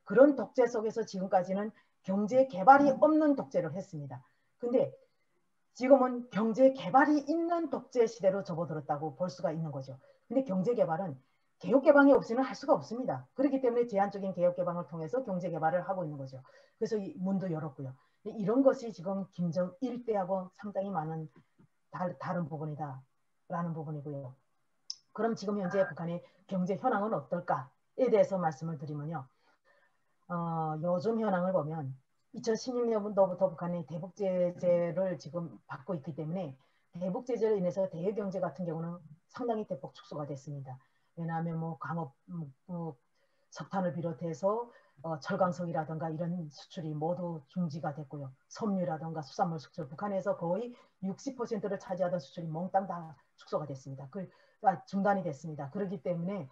그런 독재 속에서 지금까지는 경제 개발이 없는 독재를 했습니다. 근데 지금은 경제 개발이 있는 독재 시대로 접어들었다고 볼 수가 있는 거죠. 근데 경제 개발은 개혁 개방이 없이는 할 수가 없습니다. 그렇기 때문에 제한적인 개혁 개방을 통해서 경제 개발을 하고 있는 거죠. 그래서 이 문도 열었고요. 이런 것이 지금 김정일 때하고 상당히 많은 다른 부분이다라는 부분이고요. 그럼 지금 현재 북한의 경제 현황은 어떨까에 대해서 말씀을 드리면요. 요즘 현황을 보면 2016년도부터 북한이 대북 제재를 지금 받고 있기 때문에 대북 제재로 인해서 대외 경제 같은 경우는 상당히 대폭 축소가 됐습니다. 왜냐하면 뭐 광업, 석탄을 비롯해서 철강석이라든가 이런 수출이 모두 중지가 됐고요. 섬유라든가 수산물 수출, 북한에서 거의 60%를 차지하던 수출이 몽땅 다 축소가 됐습니다. 중단이 됐습니다. 그렇기 때문에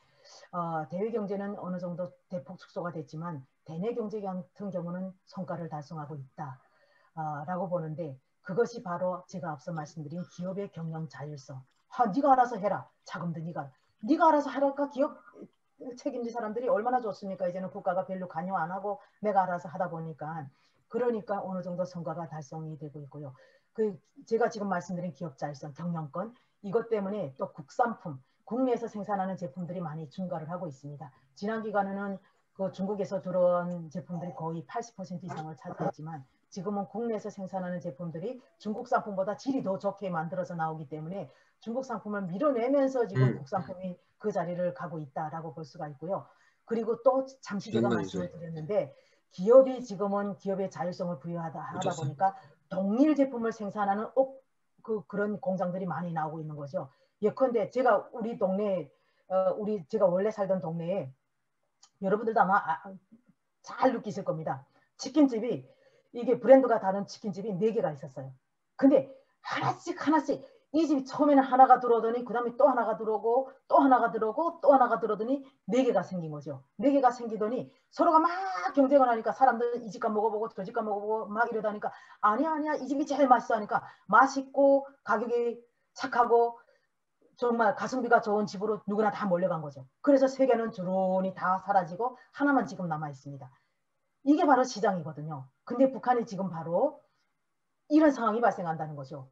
대외 경제는 어느 정도 대폭 축소가 됐지만 대내 경제 같은 경우는 성과를 달성하고 있다라고 보는데 그것이 바로 제가 앞서 말씀드린 기업의 경영 자율성. 네가 알아서 해라. 자금도 네가 알아서 하라니까 기업 책임질 사람들이 얼마나 좋습니까? 이제는 국가가 별로 관여 안 하고 내가 알아서 하다 보니까 그러니까 어느 정도 성과가 달성이 되고 있고요. 제가 지금 말씀드린 기업 자율성, 경영권 이것 때문에 또 국산품, 국내에서 생산하는 제품들이 많이 증가를 하고 있습니다. 지난 기간에는 중국에서 들어온 제품들이 거의 80% 이상을 차지했지만 지금은 국내에서 생산하는 제품들이 중국 상품보다 질이 더 좋게 만들어서 나오기 때문에 중국 상품을 밀어내면서 지금 국산품이 그 자리를 가고 있다라고 볼 수가 있고요. 그리고 또 잠시 제가 말씀을 드렸는데 기업이 지금은 기업의 자율성을 부여하다 보니까 동일 제품을 생산하는 그런 공장들이 많이 나오고 있는 거죠. 예컨대 제가 우리 동네 제가 원래 살던 동네에 여러분들도 아마 잘 느끼실 겁니다. 치킨집이 이게 브랜드가 다른 치킨집이 4개가 있었어요. 근데 하나씩 이 집이 처음에는 하나가 들어오더니 그 다음에 또 하나가 들어오고 또 하나가 들어오고 또 하나가 들어오더니 네 개가 생긴 거죠. 네 개가 생기더니 서로가 막 경쟁을 하니까 사람들은 이 집값 먹어보고 저 집값 먹어보고 막 이러다니까 아니야 아니야 이 집이 제일 맛있어 하니까 맛있고 가격이 착하고 정말 가성비가 좋은 집으로 누구나 다 몰려간 거죠. 그래서 세 개는 주론이 다 사라지고 하나만 지금 남아 있습니다. 이게 바로 시장이거든요. 근데 북한이 지금 바로 이런 상황이 발생한다는 거죠.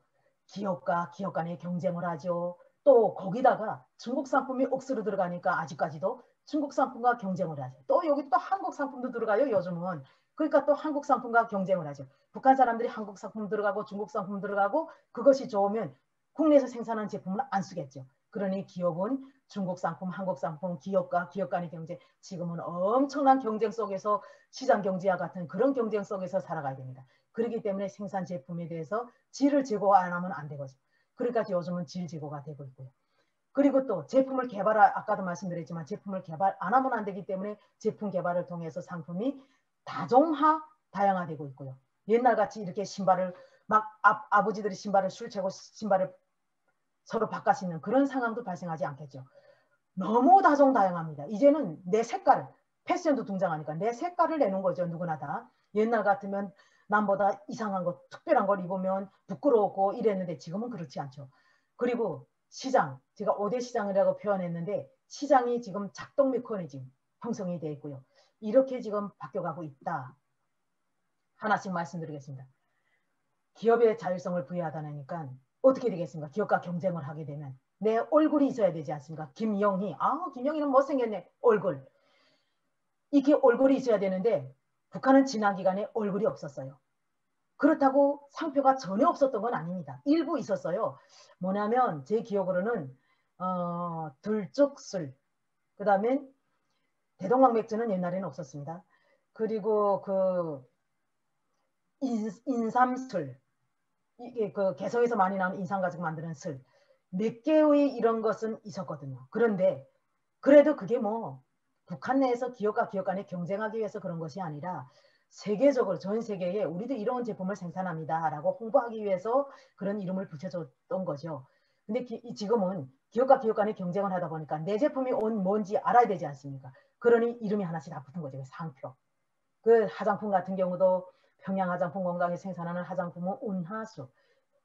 기업과 기업 간의 경쟁을 하죠. 또 거기다가 중국 상품이 억수로 들어가니까 아직까지도 중국 상품과 경쟁을 하죠. 또 여기 또 한국 상품도 들어가요, 요즘은. 그러니까 또 한국 상품과 경쟁을 하죠. 북한 사람들이 한국 상품 들어가고 중국 상품 들어가고 그것이 좋으면 국내에서 생산한 제품을 안 쓰겠죠. 그러니 기업은 중국 상품, 한국 상품, 기업과 기업 간의 경쟁, 지금은 엄청난 경쟁 속에서 시장 경제와 같은 그런 경쟁 속에서 살아가야 됩니다. 그렇기 때문에 생산 제품에 대해서 질을 제고 안 하면 안 되거든요. 그러니까 요즘은 질 제고가 되고 있고요. 그리고 또 제품을 아까도 말씀드렸지만 제품을 개발 안 하면 안 되기 때문에 제품 개발을 통해서 상품이 다종화, 다양화되고 있고요. 옛날같이 이렇게 신발을 막 아버지들이 신발을 술 채고 신발을 서로 바꿔 신는 그런 상황도 발생하지 않겠죠. 너무 다종다양합니다. 이제는 내 색깔, 패션도 등장하니까 내 색깔을 내는 거죠. 누구나 다. 옛날 같으면 남보다 이상한 것, 특별한 걸 입으면 부끄러웠고 이랬는데 지금은 그렇지 않죠. 그리고 시장, 제가 5대 시장이라고 표현했는데 시장이 지금 작동 메커니즘 형성이 되어 있고요. 이렇게 지금 바뀌어가고 있다. 하나씩 말씀드리겠습니다. 기업의 자율성을 부여하다니까 어떻게 되겠습니까? 기업과 경쟁을 하게 되면 내 얼굴이 있어야 되지 않습니까? 김영희. 김영희는 못생겼네. 얼굴. 이게 얼굴이 있어야 되는데 북한은 지난 기간에 얼굴이 없었어요. 그렇다고 상표가 전혀 없었던 건 아닙니다. 일부 있었어요. 뭐냐면 제 기억으로는 들쭉술, 그 다음에 대동강맥주는 옛날에는 없었습니다. 그리고 그 인삼술, 이게 그 개성에서 많이 나오는 인삼 가지고 만드는 술, 몇 개의 이런 것은 있었거든요. 그런데 그래도 그게 뭐 북한 내에서 기업과 기업 간에 경쟁하기 위해서 그런 것이 아니라 세계적으로 전 세계에 우리도 이런 제품을 생산합니다라고 홍보하기 위해서 그런 이름을 붙여줬던 거죠. 근데 지금은 기업과 기업 간에 경쟁을 하다 보니까 내 제품이 뭔지 알아야 되지 않습니까? 그러니 이름이 하나씩 다 붙은 거죠. 상표. 그 화장품 같은 경우도 평양 화장품 공장에 생산하는 화장품은 운하수,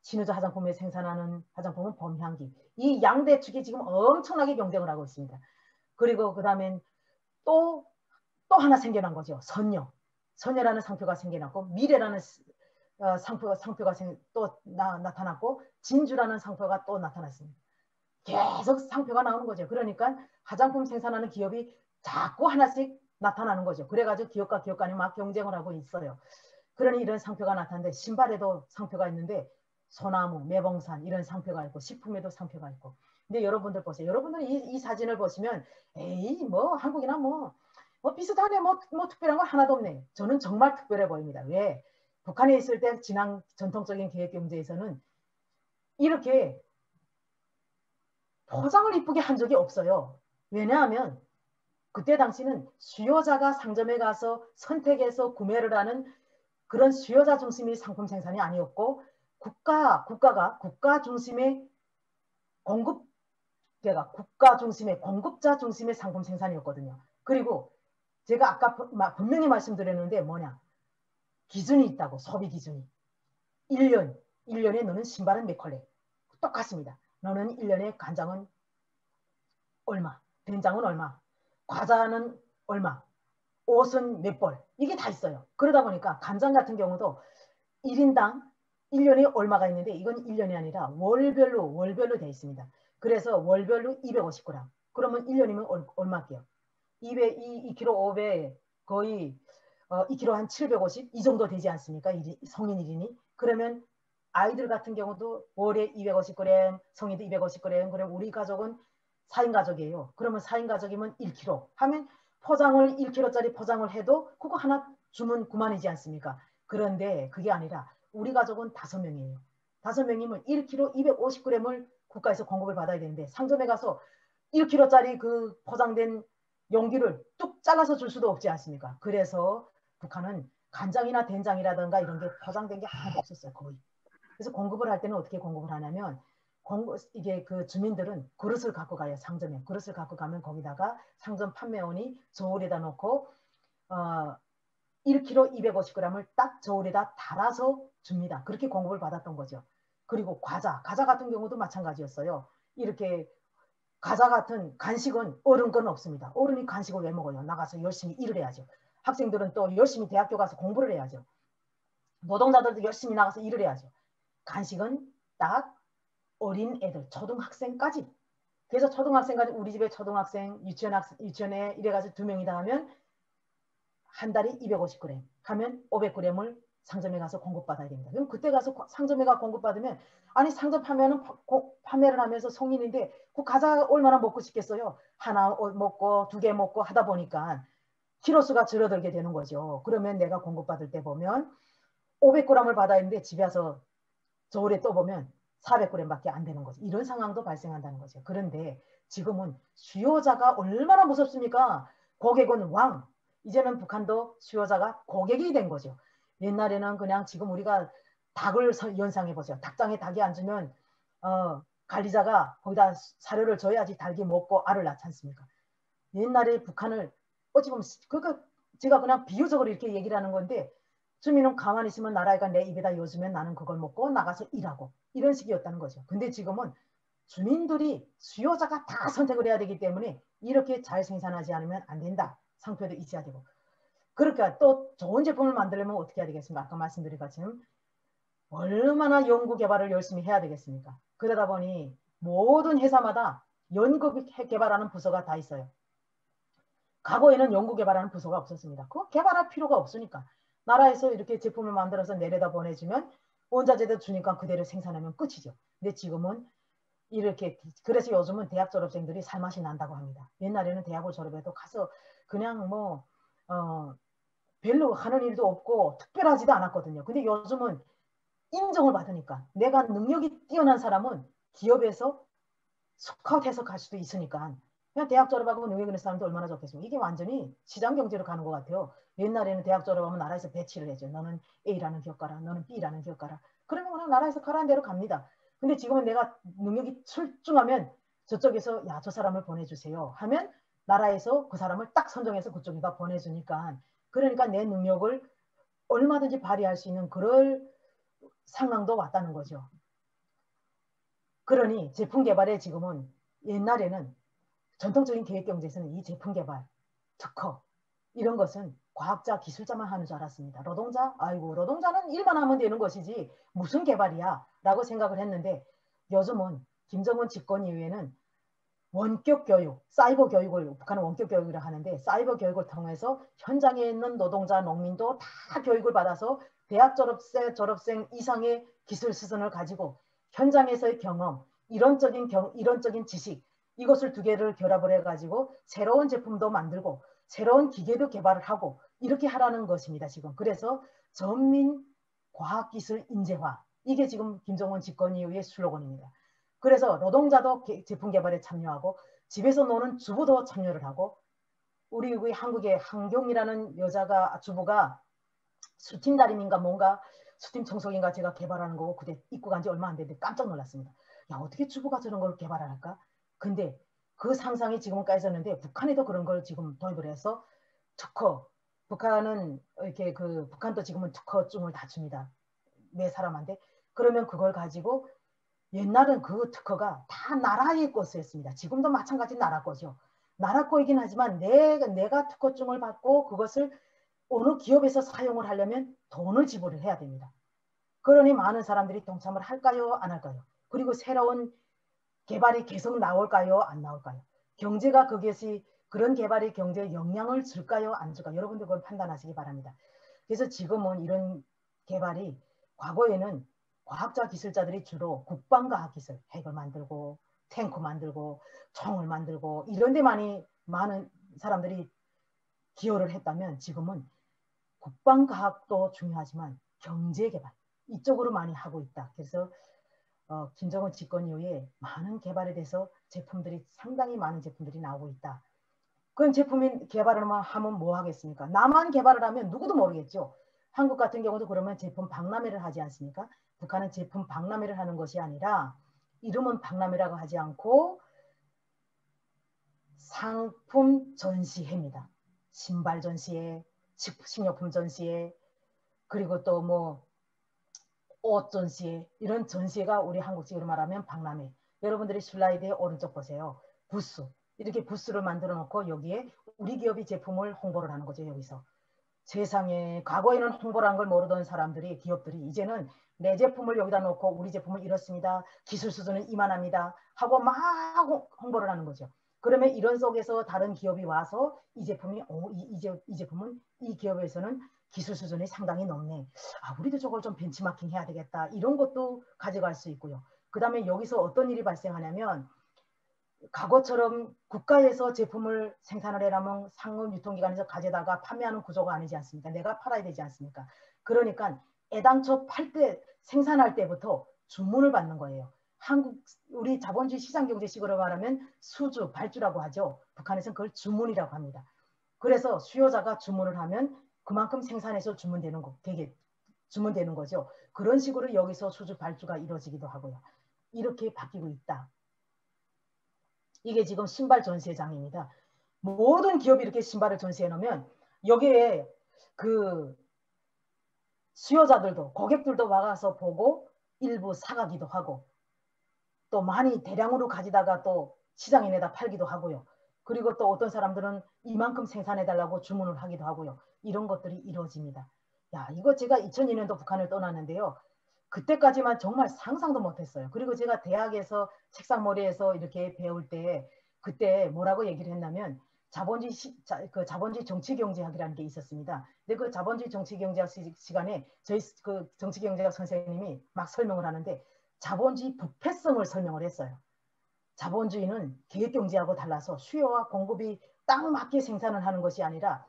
신우자 화장품에 생산하는 화장품은 범향기. 이 양대축이 지금 엄청나게 경쟁을 하고 있습니다. 그리고 그 다음엔 또 하나 생겨난 거죠. 선녀. 선녀라는 상표가 생겨났고 미래라는 상표가 또 나타났고 진주라는 상표가 또 나타났습니다. 계속 상표가 나오는 거죠. 그러니까 화장품 생산하는 기업이 자꾸 하나씩 나타나는 거죠. 그래가지고 기업과 기업 간에 막 경쟁을 하고 있어요. 그러니 이런 상표가 나타나는데 신발에도 상표가 있는데 소나무, 매봉산 이런 상표가 있고 식품에도 상표가 있고. 근데 여러분들 보세요. 여러분들 이 사진을 보시면 에이 뭐 한국이나 뭐 비슷하네 뭐 특별한 거 하나도 없네. 저는 정말 특별해 보입니다. 왜? 북한에 있을 때 지난 전통적인 계획경제에서는 이렇게 포장을 이쁘게 한 적이 없어요. 왜냐하면 그때 당시는 수요자가 상점에 가서 선택해서 구매를 하는 그런 수요자 중심의 상품 생산이 아니었고 국가 중심의 국가 중심의 공급자 중심의 상품 생산이었거든요. 그리고 제가 아까 분명히 말씀드렸는데 뭐냐 기준이 있다고 소비 기준이 1년에 너는 신발은 몇 컬레 똑같습니다. 너는 1년에 간장은 얼마, 된장은 얼마, 과자는 얼마, 옷은 몇 벌 이게 다 있어요. 그러다 보니까 간장 같은 경우도 1인당 1년에 얼마가 있는데 이건 1년이 아니라 월별로 되어 있습니다. 그래서 월별로 250g. 그러면 1년이면 얼마게요? 2kg 5배 거의 2kg 한 750 이 정도 되지 않습니까? 성인 1인이. 그러면 아이들 같은 경우도 월에 250g, 성인도 250g. 그럼 우리 가족은 4인 가족이에요. 그러면 4인 가족이면 1kg 하면 포장을 1kg짜리 포장을 해도 그거 하나 주면 그만이지 않습니까? 그런데 그게 아니라 우리 가족은 5명이에요. 5명이면 1kg 250g을 국가에서 공급을 받아야 되는데 상점에 가서 1kg짜리 그 포장된 용기를 뚝 잘라서 줄 수도 없지 않습니까? 그래서 북한은 간장이나 된장이라든가 이런 게 포장된 게 하나도 없었어요. 거의. 그래서 공급을 할 때는 어떻게 공급을 하냐면 이게 그 주민들은 그릇을 갖고 가요. 상점에. 그릇을 갖고 가면 거기다가 상점 판매원이 저울에다 놓고 1kg 250g을 딱 저울에다 달아서 줍니다. 그렇게 공급을 받았던 거죠. 그리고 과자 같은 경우도 마찬가지였어요. 이렇게 과자 같은 간식은 어른 건 없습니다. 어른이 간식을 왜 먹어요? 나가서 열심히 일을 해야죠. 학생들은 또 열심히 대학교 가서 공부를 해야죠. 노동자들도 열심히 나가서 일을 해야죠. 간식은 딱 어린 애들, 초등학생까지. 그래서 초등학생까지 우리 집에 초등학생, 유치원에 이래가지고 2명이다 하면 한 달에 250g 하면 500g을 상점에 가서 공급받아야 됩니다. 그럼 그때 가서 상점에 가 공급받으면 아니 상점 판매를 하면서 성인인데 그 과자 얼마나 먹고 싶겠어요. 하나 먹고 2개 먹고 하다 보니까 키로수가 줄어들게 되는 거죠. 그러면 내가 공급받을 때 보면 500g을 받아야 하는데 집에 와서 저울에 떠보면 400g밖에 안 되는 거죠. 이런 상황도 발생한다는 거죠. 그런데 지금은 수요자가 얼마나 무섭습니까? 고객은 왕. 이제는 북한도 수요자가 고객이 된 거죠. 옛날에는 그냥 지금 우리가 닭을 연상해보죠. 닭장에 닭이 안 주면 관리자가 거기다 사료를 줘야지 닭이 먹고 알을 낳지 않습니까? 옛날에 북한을 어찌 보면 그러니까 제가 그냥 비유적으로 이렇게 얘기를 하는 건데 주민은 가만히 있으면 나라가 내 입에다 여주면 나는 그걸 먹고 나가서 일하고 이런 식이었다는 거죠. 근데 지금은 주민들이 수요자가 다 선택을 해야 되기 때문에 이렇게 잘 생산하지 않으면 안 된다. 상표도 있어야 되고. 그러니까 또 좋은 제품을 만들려면 어떻게 해야 되겠습니까? 아까 말씀드린 것처럼 얼마나 연구 개발을 열심히 해야 되겠습니까? 그러다 보니 모든 회사마다 연구 개발하는 부서가 다 있어요. 과거에는 연구 개발하는 부서가 없었습니다. 그거 개발할 필요가 없으니까. 나라에서 이렇게 제품을 만들어서 내려다 보내주면 원자재도 주니까 그대로 생산하면 끝이죠. 근데 지금은 이렇게 그래서 요즘은 대학 졸업생들이 살맛이 난다고 합니다. 옛날에는 대학을 졸업해도 가서 그냥 뭐 별로 하는 일도 없고 특별하지도 않았거든요. 근데 요즘은 인정을 받으니까 내가 능력이 뛰어난 사람은 기업에서 스카웃해서 갈 수도 있으니까 그냥 대학 졸업하고 능력 있는 사람도 얼마나 좋겠습니까? 이게 완전히 시장 경제로 가는 것 같아요. 옛날에는 대학 졸업하면 나라에서 배치를 해줘. 너는 A라는 교과라, 너는 B라는 교과라. 그러면 그냥 나라에서 가라는 대로 갑니다. 근데 지금은 내가 능력이 출중하면 저쪽에서 야, 저 사람을 보내주세요 하면 나라에서 그 사람을 딱 선정해서 그쪽에다 보내주니까 그러니까 내 능력을 얼마든지 발휘할 수 있는 그럴 상황도 왔다는 거죠. 그러니 제품 개발에 지금은 옛날에는 전통적인 계획경제에서는 이 제품 개발, 특허 이런 것은 과학자, 기술자만 하는 줄 알았습니다. 노동자? 아이고 노동자는 일만 하면 되는 것이지 무슨 개발이야 라고 생각을 했는데 요즘은 김정은 집권 이후에는 원격 교육, 사이버 교육을 북한은 원격 교육이라 하는데 사이버 교육을 통해서 현장에 있는 노동자, 농민도 다 교육을 받아서 대학 졸업생 이상의 기술 수준을 가지고 현장에서의 경험, 이론적인 지식 이것을 2개를 결합을 해가지고 새로운 제품도 만들고 새로운 기계도 개발을 하고 이렇게 하라는 것입니다. 지금. 그래서 전민 과학기술 인재화 이게 지금 김정은 집권 이후의 슬로건입니다. 그래서 노동자도 제품 개발에 참여하고 집에서 노는 주부도 참여를 하고 우리 한국의 한경이라는 주부가 수팀 다림인가 뭔가 수팀 청소기인가 제가 개발하는 거고 그때 입고 간 지 얼마 안 됐는데 깜짝 놀랐습니다. 야 어떻게 주부가 저런 걸 개발할까? 근데 그 상상이 지금은 까졌는데 북한에도 그런 걸 지금 도입을 해서 특허 북한은 이렇게 북한도 지금은 특허증을 다 줍니다. 매 사람한테. 그러면 그걸 가지고 옛날은 그 특허가 다 나라의 것이었습니다. 지금도 마찬가지 나라 거죠. 나라 거이긴 하지만 내가 특허증을 받고 그것을 어느 기업에서 사용을 하려면 돈을 지불을 해야 됩니다. 그러니 많은 사람들이 동참을 할까요? 안 할까요? 그리고 새로운 개발이 계속 나올까요? 안 나올까요? 경제가 그것이 그런 개발이 경제에 영향을 줄까요? 안 줄까요? 여러분들 그걸 판단하시기 바랍니다. 그래서 지금은 이런 개발이 과거에는 과학자 기술자들이 주로 국방과학기술 핵을 만들고 탱크 만들고 총을 만들고 이런 데 많은 사람들이 기여를 했다면 지금은 국방과학도 중요하지만 경제개발 이쪽으로 많이 하고 있다. 그래서 김정은 집권 이후에 많은 개발에 대해서 상당히 많은 제품들이 나오고 있다. 그럼 제품이 개발을 하면 뭐 하겠습니까? 나만 개발을 하면 누구도 모르겠죠. 한국 같은 경우도 그러면 제품 박람회를 하지 않습니까? 북한은 제품 박람회를 하는 것이 아니라 이름은 박람회라고 하지 않고 상품 전시회입니다. 신발 전시회, 식료품 전시회, 그리고 또 뭐 옷 전시회, 이런 전시회가 우리 한국식으로 말하면 박람회. 여러분들이 슬라이드의 오른쪽 보세요. 부스. 이렇게 부스를 만들어 놓고 여기에 우리 기업이 제품을 홍보를 하는 거죠. 여기서. 세상에 과거에는 홍보라는 걸 모르던 사람들이, 기업들이 이제는 내 제품을 여기다 놓고 우리 제품은 이렇습니다. 기술 수준은 이만합니다. 하고 막 홍보를 하는 거죠. 그러면 이런 속에서 다른 기업이 와서 이 제품이 이 제품은 이 기업에서는 기술 수준이 상당히 높네. 아, 우리도 저걸 좀 벤치마킹 해야 되겠다. 이런 것도 가져갈 수 있고요. 그 다음에 여기서 어떤 일이 발생하냐면 과거처럼 국가에서 제품을 생산을 해라면 상급 유통기관에서 가져다가 판매하는 구조가 아니지 않습니까? 내가 팔아야 되지 않습니까? 그러니까 애당초 팔 때, 생산할 때부터 주문을 받는 거예요. 우리 자본주의 시장경제식으로 말하면 수주, 발주라고 하죠. 북한에서는 그걸 주문이라고 합니다. 그래서 수요자가 주문을 하면 그만큼 생산해서 주문되는 거죠. 그런 식으로 여기서 수주, 발주가 이루어지기도 하고요. 이렇게 바뀌고 있다. 이게 지금 신발 전시회장입니다. 모든 기업이 이렇게 신발을 전시해 놓으면 여기에 그 수요자들도, 고객들도 와가서 보고 일부 사가기도 하고 또 많이 대량으로 가지다가 또 시장에 내다 팔기도 하고요. 그리고 또 어떤 사람들은 이만큼 생산해달라고 주문을 하기도 하고요. 이런 것들이 이루어집니다. 야, 이거 제가 2002년도 북한을 떠났는데요. 그때까지만 정말 상상도 못했어요. 그리고 제가 대학에서 책상머리에서 이렇게 배울 때 그때 뭐라고 얘기를 했냐면 자본주의 정치경제학이라는 게 있었습니다. 근데 그 자본주의 정치경제학 시간에 저희 그 정치경제학 선생님이 막 설명을 하는데 자본주의 부패성을 설명을 했어요. 자본주의는 계획경제하고 달라서 수요와 공급이 딱 맞게 생산을 하는 것이 아니라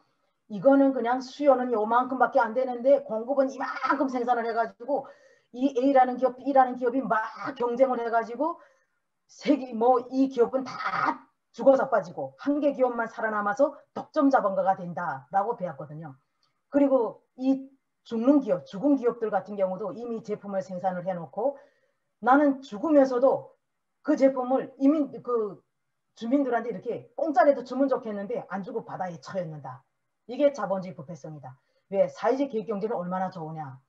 이거는 그냥 수요는 요만큼밖에 안 되는데 공급은 이만큼 생산을 해가지고 이 A라는 기업, B라는 기업이 막 경쟁을 해가지고 이 기업은 다 죽어 자빠지고 한 개 기업만 살아남아서 독점 자본가가 된다라고 배웠거든요. 그리고 이 죽은 기업들 같은 경우도 이미 제품을 생산을 해놓고 나는 죽으면서도 그 제품을 그 주민들한테 이렇게 공짜라도 주면 좋겠는데 안 주고 바다에 처했는다. 이게 자본주의 부패성이다. 왜? 사회적 계획경제는 얼마나 좋으냐.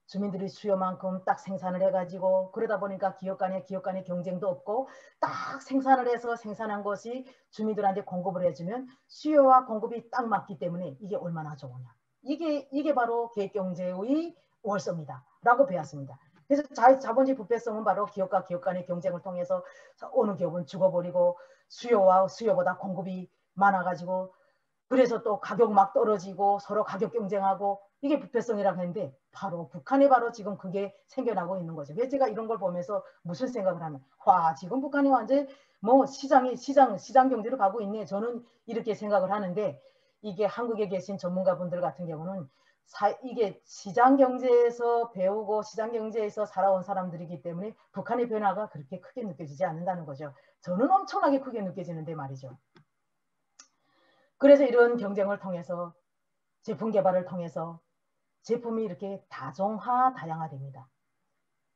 주민들이 수요만큼 딱 생산을 해가지고 그러다 보니까 기업 간의 경쟁도 없고 딱 생산을 해서 생산한 것이 주민들한테 공급을 해주면 수요와 공급이 딱 맞기 때문에 이게 얼마나 좋으냐. 이게 바로 계획경제의 월성이다 라고 배웠습니다. 그래서 자본주의 부패성은 바로 기업과 기업 간의 경쟁을 통해서 어느 기업은 죽어버리고 수요보다 공급이 많아가지고 그래서 또 가격 막 떨어지고 서로 가격 경쟁하고 이게 부패성이라고 했는데 바로 북한에 바로 지금 그게 생겨나고 있는 거죠. 그래서 제가 이런 걸 보면서 무슨 생각을 하면 와 지금 북한이 완전 뭐 시장 경제로 가고 있네. 저는 이렇게 생각을 하는데 이게 한국에 계신 전문가분들 같은 경우는 이게 시장 경제에서 배우고 시장 경제에서 살아온 사람들이기 때문에 북한의 변화가 그렇게 크게 느껴지지 않는다는 거죠. 저는 엄청나게 크게 느껴지는데 말이죠. 그래서 이런 경쟁을 통해서 제품 개발을 통해서 제품이 이렇게 다양화됩니다.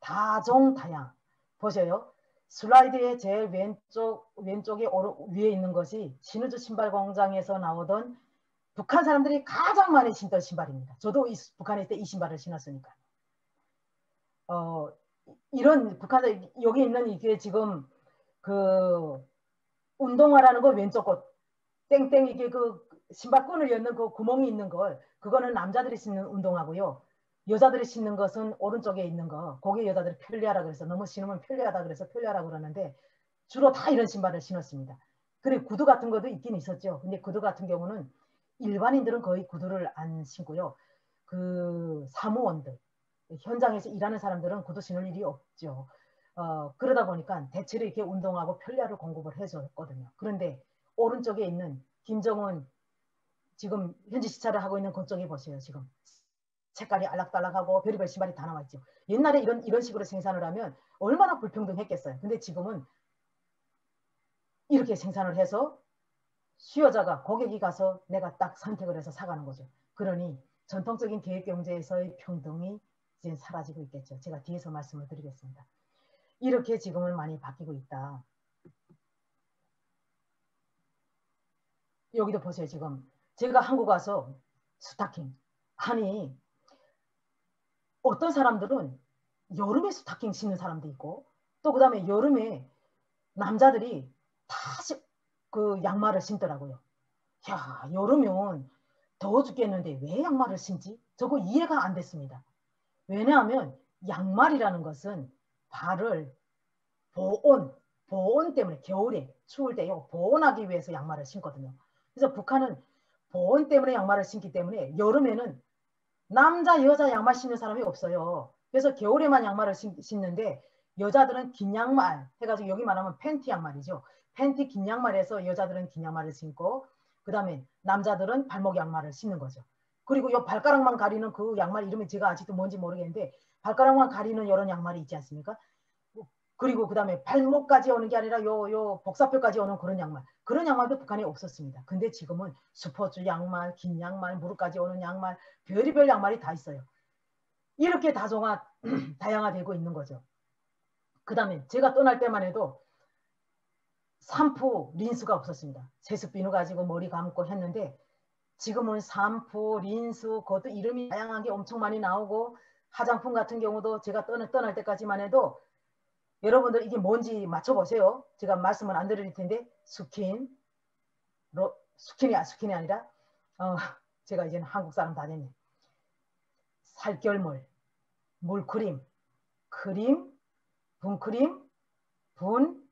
다양. 보세요. 슬라이드의 제일 왼쪽에 위에 있는 것이 신우주 신발 공장에서 나오던 북한 사람들이 가장 많이 신던 신발입니다. 저도 북한에 있을 때 이 신발을 신었으니까. 이런 북한에 여기 있는 이게 지금 그 운동화라는 거 왼쪽 것 땡땡 이게 그 신발끈을 여는 그 구멍이 있는 걸 그거는 남자들이 신는 운동화고요. 여자들이 신는 것은 오른쪽에 있는 거. 거기에 여자들이 편리하라 그래서 너무 신으면 편리하다 그래서 편리하라 그러는데 주로 다 이런 신발을 신었습니다. 그리고 구두 같은 것도 있긴 있었죠. 근데 구두 같은 경우는 일반인들은 거의 구두를 안 신고요. 그 사무원들 현장에서 일하는 사람들은 구두 신을 일이 없죠. 그러다 보니까 대체로 이렇게 운동하고 편리화를 공급을 해줬거든요. 그런데 오른쪽에 있는 김정은 지금 현지 시찰을 하고 있는 그쪽에 보세요. 지금 색깔이 알락달락하고 별의별 신발이 다 나와 있죠. 옛날에 이런 식으로 생산을 하면 얼마나 불평등했겠어요. 근데 지금은 이렇게 생산을 해서 수요자가 고객이 가서 내가 딱 선택을 해서 사가는 거죠. 그러니 전통적인 계획경제에서의 평등이 이제 사라지고 있겠죠. 제가 뒤에서 말씀을 드리겠습니다. 이렇게 지금은 많이 바뀌고 있다. 여기도 보세요. 지금 제가 한국 와서 스타킹. 아니 어떤 사람들은 여름에 스타킹 신는 사람도 있고 또 그 다음에 여름에 남자들이 다 그 양말을 신더라고요. 야, 여름이면 더워 죽겠는데 왜 양말을 신지? 저거 이해가 안 됐습니다. 왜냐하면 양말이라는 것은 발을 보온 때문에 겨울에 추울 때요. 보온하기 위해서 양말을 신거든요. 그래서 북한은 보온 때문에 양말을 신기 때문에 여름에는 남자 여자 양말 신는 사람이 없어요. 그래서 겨울에만 양말을 신는데 여자들은 긴 양말 해가지고 여기 말하면 팬티 양말이죠. 팬티 긴 양말에서 여자들은 긴 양말을 신고 그 다음에 남자들은 발목 양말을 신는 거죠. 그리고 이 발가락만 가리는 그 양말 이름이 제가 아직도 뭔지 모르겠는데 발가락만 가리는 이런 양말이 있지 않습니까? 그리고 그 다음에 발목까지 오는 게 아니라 요 복사뼈까지 오는 그런 양말. 그런 양말도 북한에 없었습니다. 근데 지금은 스포츠 양말, 긴 양말, 무릎까지 오는 양말, 별의별 양말이 다 있어요. 이렇게 다양화되고 있는 거죠. 그 다음에 제가 떠날 때만 해도 샴푸, 린스가 없었습니다. 세수 비누 가지고 머리 감고 했는데 지금은 샴푸, 린스, 그것도 이름이 다양하게 엄청 많이 나오고 화장품 같은 경우도 제가 떠날 때까지만 해도 여러분들 이게 뭔지 맞춰보세요. 제가 말씀은 안 드릴 텐데 스킨이 아니라 제가 이제는 한국 사람 다 됐네. 살결물, 물크림, 크림, 분크림, 분,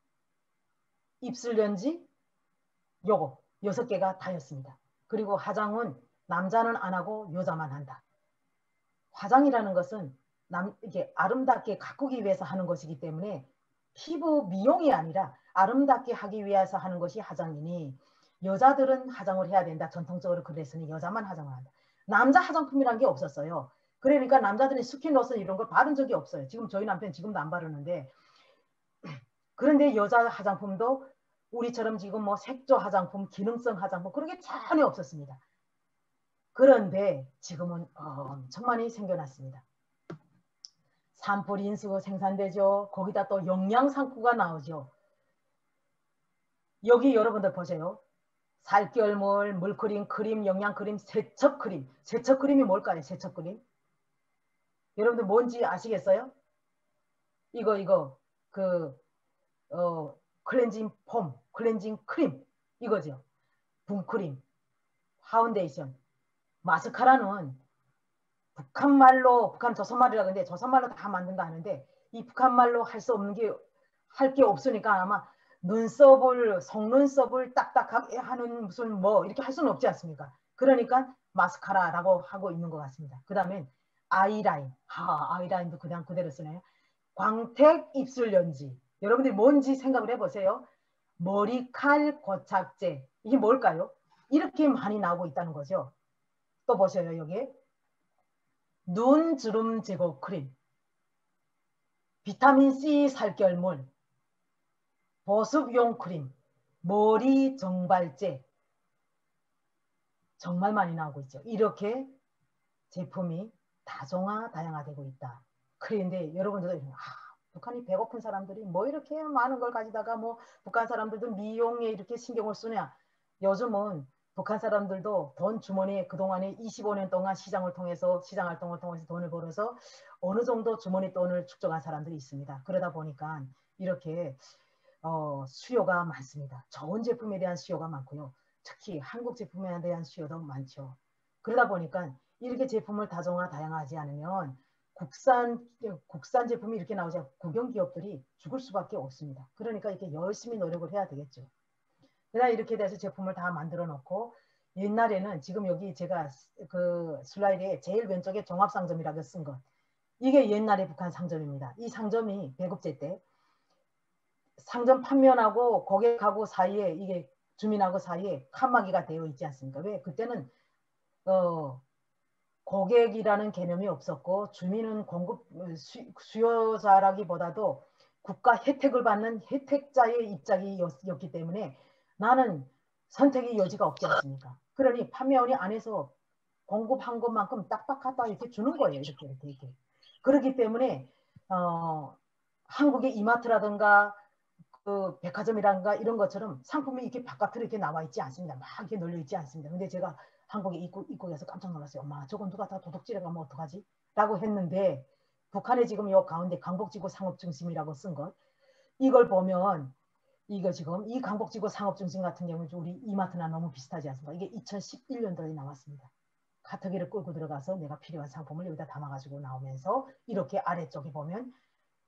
입술연지 요거 6개가 다였습니다. 그리고 화장은 남자는 안 하고 여자만 한다. 화장이라는 것은 이게 아름답게 가꾸기 위해서 하는 것이기 때문에 피부 미용이 아니라 아름답게 하기 위해서 하는 것이 화장이니 여자들은 화장을 해야 된다. 전통적으로 그랬으니 여자만 화장을 한다. 남자 화장품이란 게 없었어요. 그러니까 남자들이 스킨로션 이런 걸 바른 적이 없어요. 지금 저희 남편 지금도 안 바르는데 그런데 여자 화장품도 우리처럼 지금 뭐 색조 화장품, 기능성 화장품 그런 게 전혀 없었습니다. 그런데 지금은 엄청 많이 생겨났습니다. 산불 인수가 생산되죠. 거기다 또 영양상품가 나오죠. 여기 여러분들 보세요. 살결물, 물크림, 크림, 영양크림, 세척크림. 세척크림이 뭘까요? 세척크림. 여러분들 뭔지 아시겠어요? 이거 클렌징 폼, 클렌징 크림 이거죠. 분크림, 파운데이션, 마스카라는 북한말로 북한 조선말이라 근데 조선말로 다 만든다 하는데 이 북한말로 할 수 없는 게 할 게 없으니까 아마 눈썹을 속눈썹을 딱딱하게 하는 무슨 뭐 이렇게 할 수는 없지 않습니까? 그러니까 마스카라라고 하고 있는 것 같습니다. 그 다음에 아이라인, 아이라인도 그냥 그대로 쓰네요. 광택 입술연지. 여러분들이 뭔지 생각을 해보세요. 머리칼 고착제. 이게 뭘까요? 이렇게 많이 나오고 있다는 거죠. 또 보세요. 여기 눈 주름 제거 크림, 비타민C 살결물, 보습용 크림, 머리 정발제. 정말 많이 나오고 있죠. 이렇게 제품이 다양화되고 있다. 그런데 여러분들 북한이 배고픈 사람들이 뭐 이렇게 많은 걸 가지다가 뭐 북한 사람들도 미용에 이렇게 신경을 쓰냐. 요즘은 북한 사람들도 돈 주머니에 그동안에 25년 동안 시장 활동을 통해서 돈을 벌어서 어느 정도 주머니 돈을 축적한 사람들이 있습니다. 그러다 보니까 이렇게 수요가 많습니다. 좋은 제품에 대한 수요가 많고요. 특히 한국 제품에 대한 수요도 많죠. 그러다 보니까 이렇게 제품을 다양하지 않으면 국산 제품이 이렇게 나오자 국영 기업들이 죽을 수밖에 없습니다. 그러니까 이렇게 열심히 노력을 해야 되겠죠. 그러나 이렇게 돼서 제품을 다 만들어 놓고 옛날에는 지금 여기 제가 그 슬라이드에 제일 왼쪽에 종합상점이라고 쓴 것. 이게 옛날의 북한 상점입니다. 이 상점이 배급제 때 상점 판면하고 고객하고 사이에 이게 주민하고 사이에 칸막이가 되어 있지 않습니까? 왜? 그때는 고객이라는 개념이 없었고 주민은 수요자라기보다도 국가 혜택을 받는 혜택자의 입장이었기 때문에 나는 선택의 여지가 없지 않습니까? 그러니 판매원이 안에서 공급한 것만큼 딱딱하다 이렇게 주는 거예요. 이렇게. 그렇기 때문에 한국의 이마트라든가 그 백화점이라든가 이런 것처럼 상품이 이렇게 바깥으로 이렇게 나와 있지 않습니다. 막 이렇게 널려 있지 않습니다. 근데 제가 한국에 입국해서 깜짝 놀랐어요. 엄마, 저건 누가 다 도둑질해 가면 어떡하지? 라고 했는데 북한에 지금 요 가운데 강북지구 상업중심이라고 쓴 것, 이걸 보면 이거 지금 이 강북지구 상업중심 같은 경우는 우리 이마트나 너무 비슷하지 않습니까? 이게 2011년도에 나왔습니다. 카트기를 끌고 들어가서 내가 필요한 상품을 여기다 담아가지고 나오면서 이렇게 아래쪽에 보면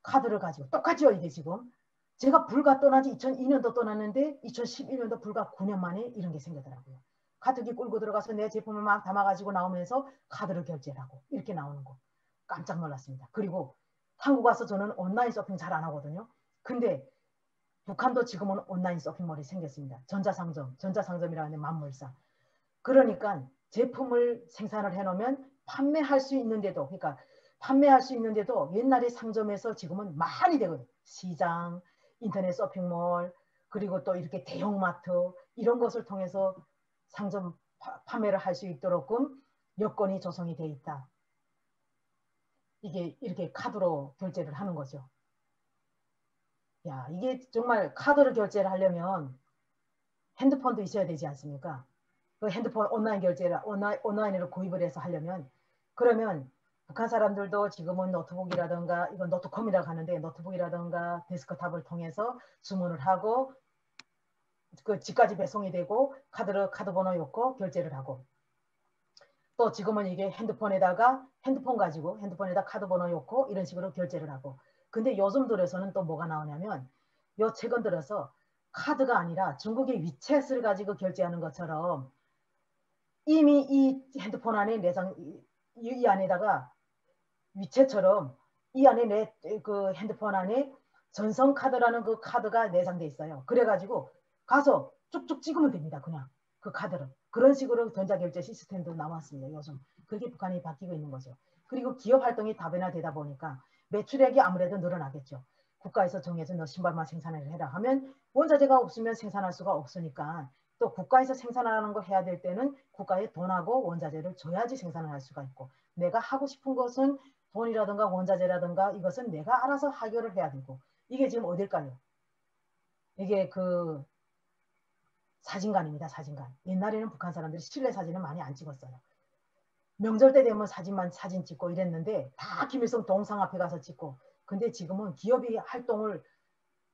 카드를 가지고 똑같죠. 이게 지금 제가 불과 떠난 지 2002년도 떠났는데 2011년도 불과 9년 만에 이런 게 생기더라고요. 카드기 끌고 들어가서 내 제품을 막 담아가지고 나오면서 카드를 결제를 하고 이렇게 나오는 거 깜짝 놀랐습니다. 그리고 한국 와서 저는 온라인 쇼핑 잘 안 하거든요. 근데 북한도 지금은 온라인 쇼핑몰이 생겼습니다. 전자상점이라는 만물사. 그러니까 제품을 생산을 해놓으면 판매할 수 있는데도, 그러니까 판매할 수 있는데도 옛날에 상점에서 지금은 많이 되거든요. 시장, 인터넷 쇼핑몰, 그리고 또 이렇게 대형마트 이런 것을 통해서 상점 판매를 할 수 있도록끔 여건이 조성이 돼 있다. 이게 이렇게 카드로 결제를 하는 거죠. 야, 이게 정말 카드로 결제를 하려면 핸드폰도 있어야 되지 않습니까? 그 핸드폰 온라인 결제를 온라인으로 구입을 해서 하려면, 그러면 북한 사람들도 지금은 노트북이라든가 이건 노트컴이라고 하는데 노트북이라든가 데스크탑을 통해서 주문을 하고 그 집까지 배송이 되고 카드 번호 넣고 결제를 하고, 또 지금은 이게 핸드폰에다가 핸드폰에다 카드 번호 넣고 이런 식으로 결제를 하고. 근데 요즘 들어서는 또 뭐가 나오냐면 요 최근 들어서 카드가 아니라 중국의 위챗을 가지고 결제하는 것처럼 이미 이 핸드폰 안에 이 안에다가 위챗처럼 이 안에 내 그 핸드폰 안에 전성카드라는 그 카드가 내장돼 있어요. 그래가지고 가서 쭉쭉 찍으면 됩니다. 그냥 그 카드를. 그런 식으로 전자결제 시스템도 나왔습니다. 요즘. 그게 북한이 바뀌고 있는 거죠. 그리고 기업 활동이 다변화되다 보니까 매출액이 아무래도 늘어나겠죠. 국가에서 정해진 너 신발만 생산을 해라 하면 원자재가 없으면 생산할 수가 없으니까 또 국가에서 생산하는 거 해야 될 때는 국가에 돈하고 원자재를 줘야지 생산을 할 수가 있고, 내가 하고 싶은 것은 돈이라든가 원자재라든가 이것은 내가 알아서 해결을 해야 되고, 이게 지금 어딜까요? 이게 그 사진관입니다. 사진관. 옛날에는 북한 사람들이 실내 사진을 많이 안 찍었어요. 명절 때 되면 사진 찍고 이랬는데 다 김일성 동상 앞에 가서 찍고. 근데 지금은 기업이 활동을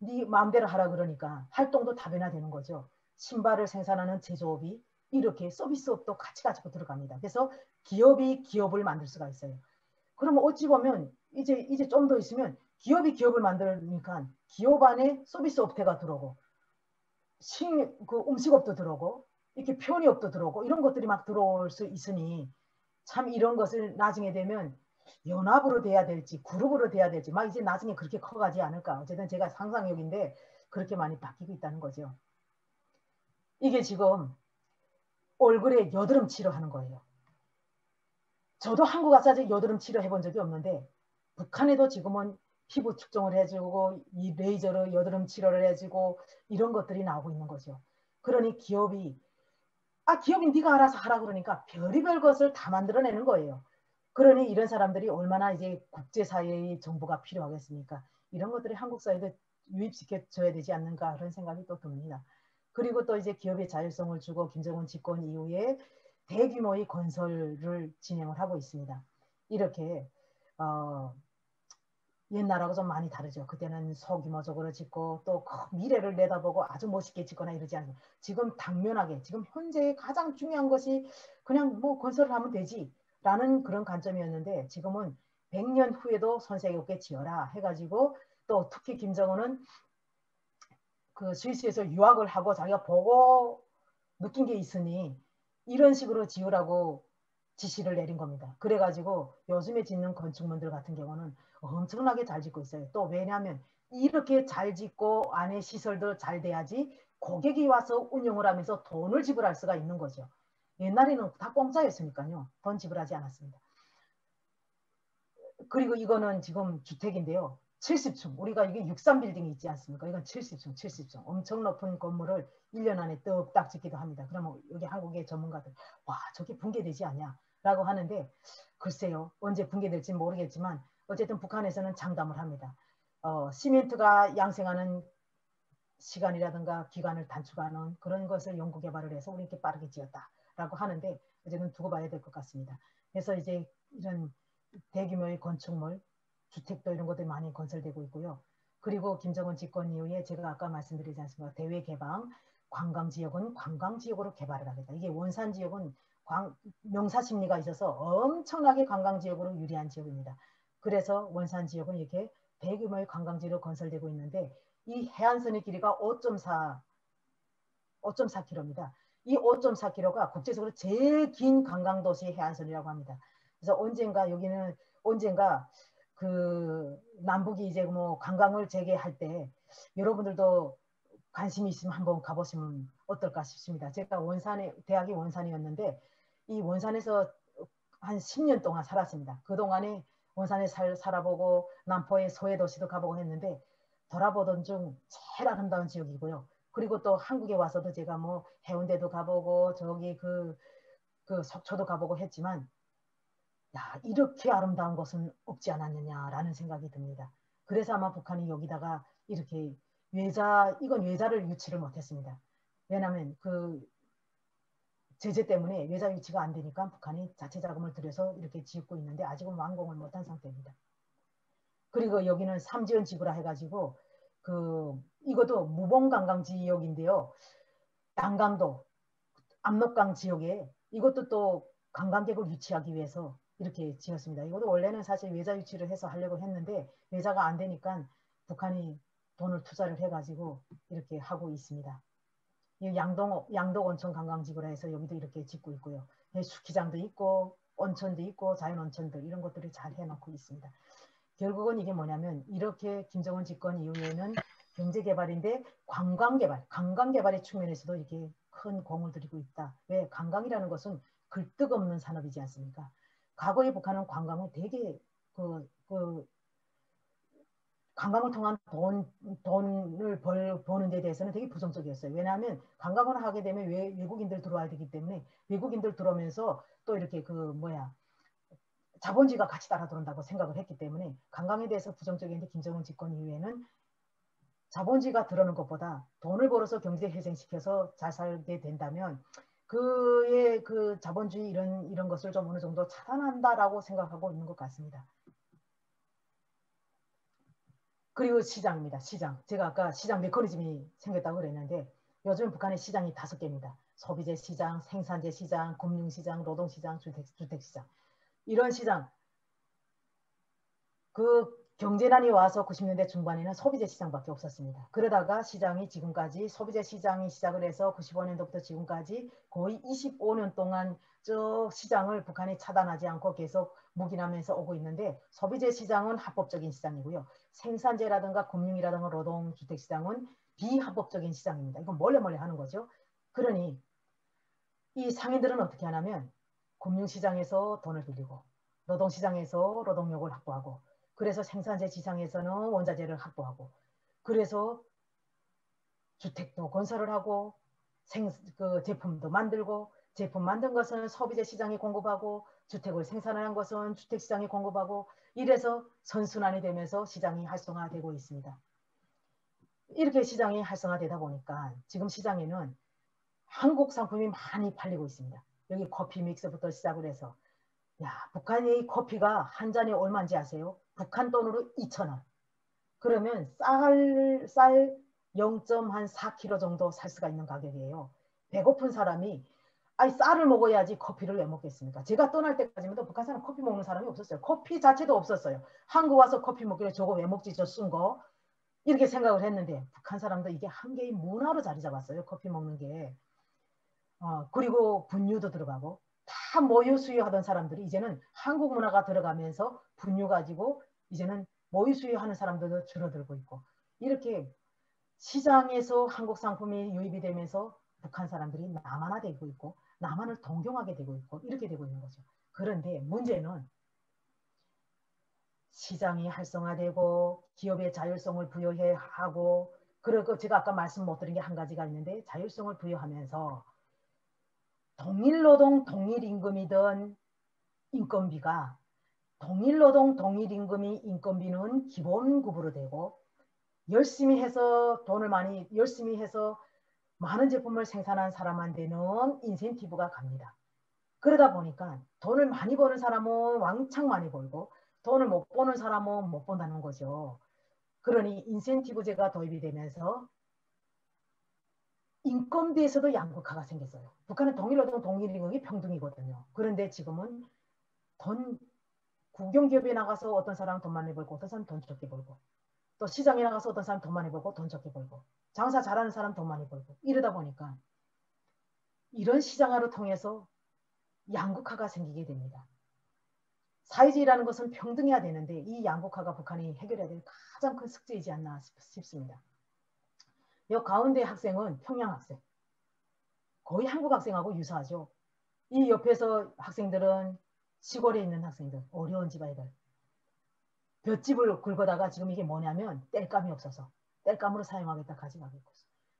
네 마음대로 하라 그러니까 활동도 다변화되는 거죠. 신발을 생산하는 제조업이 이렇게 서비스업도 같이 가지고 들어갑니다. 그래서 기업이 기업을 만들 수가 있어요. 그러면 어찌 보면 이제 좀 더 있으면 기업이 기업을 만들니까 기업 안에 서비스 업체가 들어오고 그 음식업도 들어오고 이렇게 편의업도 들어오고 이런 것들이 막 들어올 수 있으니 참 이런 것을 나중에 되면 연합으로 돼야 될지 그룹으로 돼야 될지 막 이제 나중에 그렇게 커가지 않을까. 어쨌든 제가 상상력인데 그렇게 많이 바뀌고 있다는 거죠. 이게 지금 얼굴에 여드름 치료하는 거예요. 저도 한국 와서 아직 여드름 치료 해본 적이 없는데 북한에도 지금은 피부 측정을 해주고 이 레이저로 여드름 치료를 해주고 이런 것들이 나오고 있는 거죠. 그러니 기업이 네가 알아서 하라 그러니까 별의별 것을 다 만들어내는 거예요. 그러니 이런 사람들이 얼마나 이제 국제사회의 정보가 필요하겠습니까? 이런 것들이 한국 사회도 유입시켜줘야 되지 않는가 그런 생각이 또 듭니다. 그리고 또 이제 기업의 자율성을 주고 김정은 집권 이후에 대규모의 건설을 진행을 하고 있습니다. 이렇게 옛날하고 좀 많이 다르죠. 그때는 소규모적으로 짓고 또 미래를 내다보고 아주 멋있게 짓거나 이러지 않고 지금 당면하게 지금 현재 가장 중요한 것이 그냥 뭐 건설을 하면 되지 라는 그런 관점이었는데 지금은 100년 후에도 손색 없게 지어라 해가지고 또 특히 김정은은 그 스위스에서 유학을 하고 자기가 보고 느낀 게 있으니 이런 식으로 지으라고 지시를 내린 겁니다. 그래가지고 요즘에 짓는 건축물들 같은 경우는 엄청나게 잘 짓고 있어요. 또 왜냐하면 이렇게 잘 짓고 안에 시설도 잘 돼야지 고객이 와서 운영을 하면서 돈을 지불할 수가 있는 거죠. 옛날에는 다 공짜였으니까요. 돈 지불하지 않았습니다. 그리고 이거는 지금 주택인데요. 70층. 우리가 이게 63빌딩이 있지 않습니까? 이건 70층, 70층. 엄청 높은 건물을 1년 안에 뚝딱 짓기도 합니다. 그러면 여기 한국의 전문가들, 와, 저게 붕괴되지 않냐? 라고 하는데, 글쎄요. 언제 붕괴될지 모르겠지만, 어쨌든 북한에서는 장담을 합니다. 시멘트가 양생하는 시간이라든가 기간을 단축하는 그런 것을 연구 개발을 해서 우리 이렇게 빠르게 지었다라고 하는데 이제는 두고 봐야 될 것 같습니다. 그래서 이제 이런 대규모의 건축물, 주택도 이런 것들이 많이 건설되고 있고요. 그리고 김정은 집권 이후에 제가 아까 말씀드리지 않습니까? 대외 개방, 관광지역은 관광지역으로 개발을 하겠다. 이게 원산지역은 명사심리가 있어서 엄청나게 관광지역으로 유리한 지역입니다. 그래서 원산지역은 이렇게 대규모의 관광지로 건설되고 있는데 이 해안선의 길이가 5.4km입니다. 이 5.4km가 국제적으로 제일 긴 관광도시 해안선이라고 합니다. 그래서 언젠가 그 남북이 이제 뭐 관광을 재개할 때 여러분들도 관심이 있으면 한번 가보시면 어떨까 싶습니다. 제가 대학이 원산이었는데 이 원산에서 한 10년 동안 살았습니다. 그동안에 원산에 살아보고 남포의 소해도시도 가보고 했는데 돌아보던 중 제일 아름다운 지역이고요. 그리고 또 한국에 와서도 제가 뭐 해운대도 가보고 저기 그 속초도 가보고 했지만 야, 이렇게 아름다운 곳은 없지 않았느냐라는 생각이 듭니다. 그래서 아마 북한이 여기다가 이렇게 이건 외자를 유치를 못했습니다. 왜냐하면 그 제재 때문에 외자 유치가 안 되니까 북한이 자체 자금을 들여서 이렇게 짓고 있는데 아직은 완공을 못한 상태입니다. 그리고 여기는 삼지연 지구라 해가지고 이것도 무봉관광 지역인데요. 양강도, 압록강 지역에 이것도 또 관광객을 유치하기 위해서 이렇게 지었습니다. 이것도 원래는 사실 외자 유치를 해서 하려고 했는데 외자가 안 되니까 북한이 돈을 투자를 해가지고 이렇게 하고 있습니다. 양덕 온천 관광지구라 해서 여기도 이렇게 짓고 있고요. 스키장도 있고 온천도 있고 자연온천들 이런 것들을 잘 해놓고 있습니다. 결국은 이게 뭐냐면 이렇게 김정은 집권 이후에는 경제개발인데 관광개발의 측면에서도 이렇게 큰 공을 들이고 있다. 왜? 관광이라는 것은 굴뚝없는 산업이지 않습니까? 과거의 북한은 관광을 되게 관광을 통한 돈을 버는 데 대해서는 되게 부정적이었어요. 왜냐하면 관광을 하게 되면 외국인들 들어와야 되기 때문에 외국인들 들어오면서 또 이렇게 자본주의가 같이 따라 들어온다고 생각을 했기 때문에 관광에 대해서 부정적인데 김정은 집권 이후에는 자본주의가 들어오는 것보다 돈을 벌어서 경제 회생시켜서 잘 살게 된다면 그의 자본주의 이런 것을 좀 어느 정도 차단한다라고 생각하고 있는 것 같습니다. 그리고 시장입니다. 시장. 제가 아까 시장 메커니즘이 생겼다고 그랬는데 요즘 북한의 시장이 5개입니다. 소비재 시장, 생산재 시장, 금융시장, 노동시장, 주택시장. 이런 시장. 경제난이 와서 90년대 중반에는 소비재 시장밖에 없었습니다. 그러다가 시장이 지금까지 소비재 시장이 시작을 해서 95년도부터 지금까지 거의 25년 동안 쭉 시장을 북한이 차단하지 않고 계속 묵인하면서 오고 있는데 소비재 시장은 합법적인 시장이고요. 생산재라든가 금융이라든가 노동, 주택시장은 비합법적인 시장입니다. 이건 몰래 하는 거죠. 그러니 이 상인들은 어떻게 하냐면 금융시장에서 돈을 빌리고 노동시장에서 노동력을 확보하고 그래서 생산재 시장에서는 원자재를 확보하고 그래서 주택도 건설을 하고 제품도 만들고 제품 만든 것은 소비재 시장에 공급하고 주택을 생산하는 것은 주택시장에 공급하고 이래서 선순환이 되면서 시장이 활성화되고 있습니다. 이렇게 시장이 활성화되다 보니까 지금 시장에는 한국 상품이 많이 팔리고 있습니다. 여기 커피 믹스부터 시작을 해서 북한의 커피가 한 잔에 얼마인지 아세요? 북한 돈으로 2,000원. 그러면 쌀 0.4kg 정도 살 수가 있는 가격이에요. 배고픈 사람이 쌀을 먹어야지 커피를 왜 먹겠습니까? 제가 떠날 때까지만 북한 사람 커피 먹는 사람이 없었어요. 커피 자체도 없었어요. 한국 와서 커피 먹기를 저거 왜 먹지 저 쓴 거? 이렇게 생각을 했는데 북한 사람도 이게 한 개의 문화로 자리 잡았어요. 커피 먹는 게. 그리고 분유도 들어가고 다 모유 수유하던 사람들이 이제는 한국 문화가 들어가면서 분유 가지고 이제는 모유 수유하는 사람들도 줄어들고 있고 이렇게 시장에서 한국 상품이 유입이 되면서 북한 사람들이 남한화되고 있고 남한을 동경하게 되고 있고 이렇게 되고 있는 거죠. 그런데 문제는 시장이 활성화되고 기업의 자율성을 부여해 하고 그리고 제가 아까 말씀 못 드린 게 한 가지가 있는데 자율성을 부여하면서 동일노동 동일임금이든 인건비가 동일노동 동일임금이 인건비는 기본급으로 되고 열심히 해서 열심히 해서 많은 제품을 생산한 사람한테는 인센티브가 갑니다. 그러다 보니까 돈을 많이 버는 사람은 왕창 많이 벌고 돈을 못 버는 사람은 못 번다는 거죠. 그러니 인센티브제가 도입이 되면서 인건비에서도 양극화가 생겼어요. 북한은 동일노동 동일임금이 평등이거든요. 그런데 지금은 국영기업에 나가서 어떤 사람은 돈 많이 벌고 어떤 사람은 돈 적게 벌고 또 시장에 나가서 어떤 사람은 돈 많이 벌고 돈 적게 벌고 장사 잘하는 사람 돈 많이 벌고 이러다 보니까 이런 시장화를 통해서 양극화가 생기게 됩니다. 사회주의라는 것은 평등해야 되는데 이 양극화가 북한이 해결해야 될 가장 큰 숙제이지 않나 싶습니다. 이 가운데 학생은 평양 학생. 거의 한국 학생하고 유사하죠. 이 옆에서 학생들은 시골에 있는 학생들, 어려운 집 아이들. 볏집을 긁어다가 지금 이게 뭐냐면 땔감이 없어서 땔감으로 사용하겠다 가져가겠고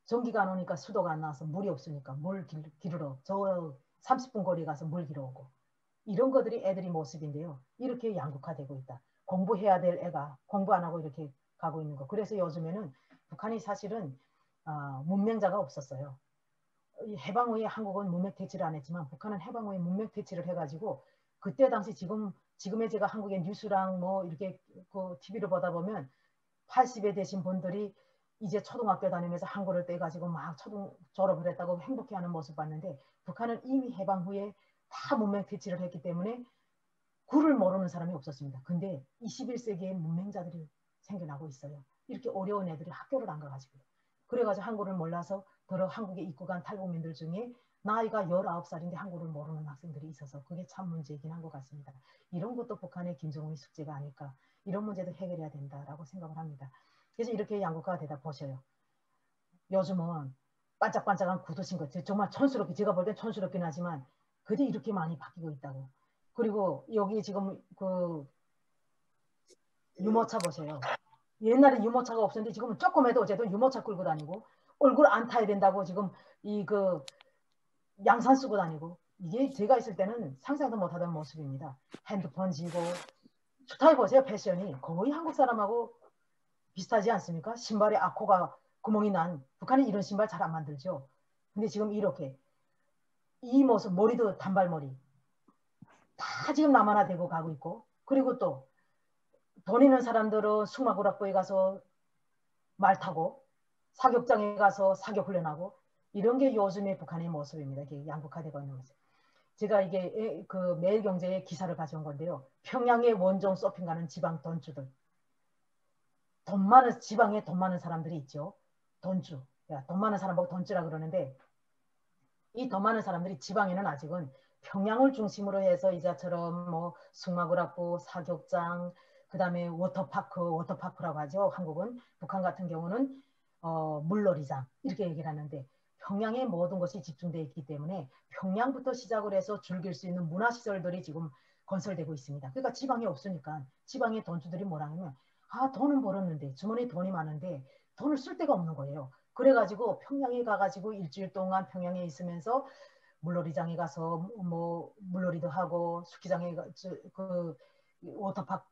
전기가 안 오니까 수도가 안 나와서 물이 없으니까 물 기르러 저 30분 거리 가서 물 길어오고 이런 것들이 애들이 모습인데요. 이렇게 양극화되고 있다. 공부해야 될 애가 공부 안 하고 이렇게 가고 있는 거. 그래서 요즘에는 북한이 사실은 문맹자가 없었어요. 해방 후에 한국은 문맥 퇴치를 안 했지만 북한은 해방 후에 문맥 퇴치를 해가지고 그때 당시 지금의 제가 한국의 뉴스랑 뭐 이렇게 그 TV를 보다 보면 80에 되신 분들이 이제 초등학교 다니면서 한글을 떼가지고 막 초등 졸업을 했다고 행복해하는 모습 봤는데 북한은 이미 해방 후에 다 문맹 퇴치를 했기 때문에 굴을 모르는 사람이 없었습니다. 근데 21세기에 문맹자들이 생겨나고 있어요. 이렇게 어려운 애들이 학교를 안 가가지고 그래가지고 한글을 몰라서 더러 한국에 입국한 탈북민들 중에 나이가 19살인데 한국을 모르는 학생들이 있어서 그게 참 문제이긴 한 것 같습니다. 이런 것도 북한의 김정은의 숙제가 아닐까. 이런 문제도 해결해야 된다라고 생각을 합니다. 그래서 이렇게 양극화가 되다 보셔요. 요즘은 반짝반짝한 구두신 것 정말 촌스럽게 제가 볼 땐 촌스럽긴 하지만 그게 이렇게 많이 바뀌고 있다고. 그리고 여기 지금 그 유모차 보세요. 옛날에 유모차가 없었는데 지금은 조금 해도 어쨌든 유모차 끌고 다니고 얼굴 안 타야 된다고 지금 이 그 양산 쓰고 다니고 이게 제가 있을 때는 상상도 못하던 모습입니다. 핸드폰 쥐고 스타일 보세요. 패션이 거의 한국 사람하고 비슷하지 않습니까? 신발에 아코가 구멍이 난 북한은 이런 신발 잘 안 만들죠. 근데 지금 이렇게 이 모습 머리도 단발머리 다 지금 남하나되고 가고 있고 그리고 또 돈 있는 사람들은 수마구락부에 가서 말 타고 사격장에 가서 사격 훈련하고 이런 게 요즘의 북한의 모습입니다. 이게 양극화되고 있는 모습. 제가 이게 그 매일경제의 기사를 가져온 건데요. 평양의 원정 서핑 가는 지방 돈주들. 돈 많은 지방에 돈 많은 사람들이 있죠. 돈주. 야, 돈 많은 사람 보고 돈주라 그러는데 이 돈 많은 사람들이 지방에는 아직은 평양을 중심으로 해서 이자처럼 뭐 숭마구락부, 사격장, 그다음에 워터파크라고 하죠. 한국은 북한 같은 경우는 물놀이장 이렇게 얘기를 하는데 평양의 모든 것이 집중되어 있기 때문에 평양부터 시작을 해서 즐길 수 있는 문화시설들이 지금 건설되고 있습니다. 그러니까 지방에 없으니까 지방의 돈주들이 뭐라면 돈은 벌었는데 주머니에 돈이 많은데 돈을 쓸 데가 없는 거예요. 그래가지고 평양에 가가지고 일주일 동안 평양에 있으면서 물놀이장에 가서 뭐 물놀이도 하고 스키장에 그 워터파크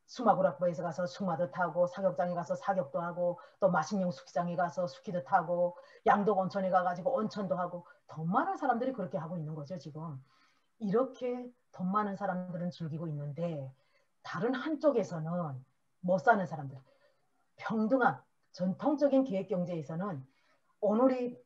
수마구락부에서 가서 수마도 타고 사격장에 가서 사격도 하고 또 마식령 스키장에 가서 스키도 타고 양덕 온천에 가가지고 온천도 하고 돈 많은 사람들이 그렇게 하고 있는 거죠 지금. 이렇게 돈 많은 사람들은 즐기고 있는데 다른 한쪽에서는 못 사는 사람들 평등한 전통적인 계획경제에서는 오늘이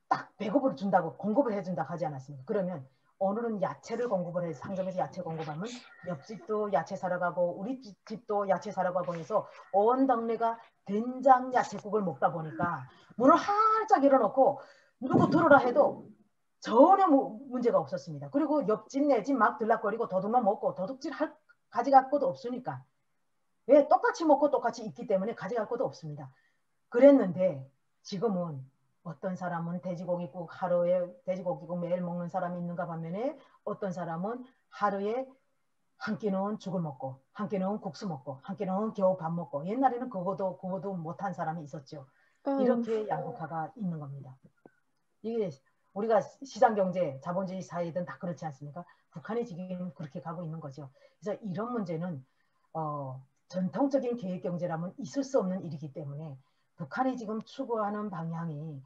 딱 배급을 준다고 공급을 해준다 하지 않았습니까? 그러면 오늘은 야채를 공급을 해서 상점에서 야채 공급하면 옆집도 야채 사러 가고 우리 집도 야채 사러 가고 해서 온 동네가 된장 야채국을 먹다 보니까 문을 활짝 열어놓고 누구 들어라 해도 전혀 문제가 없었습니다. 그리고 옆집 내 집 막 들락거리고 도둑만 먹고 도둑질 가져갈 것도 없으니까 왜 똑같이 먹고 똑같이 있기 때문에 가져갈 것도 없습니다. 그랬는데 지금은 어떤 사람은 돼지고기국 하루에 돼지고기국 매일 먹는 사람이 있는가 반면에 어떤 사람은 하루에 한 끼는 죽을 먹고 한 끼는 국수 먹고 한 끼는 겨우 밥 먹고 옛날에는 그거도 못한 사람이 있었죠. 이렇게 양극화가 있는 겁니다. 이게 우리가 시장경제, 자본주의 사회든 다 그렇지 않습니까? 북한이 지금 그렇게 가고 있는 거죠. 그래서 이런 문제는 전통적인 계획경제라면 있을 수 없는 일이기 때문에 북한이 지금 추구하는 방향이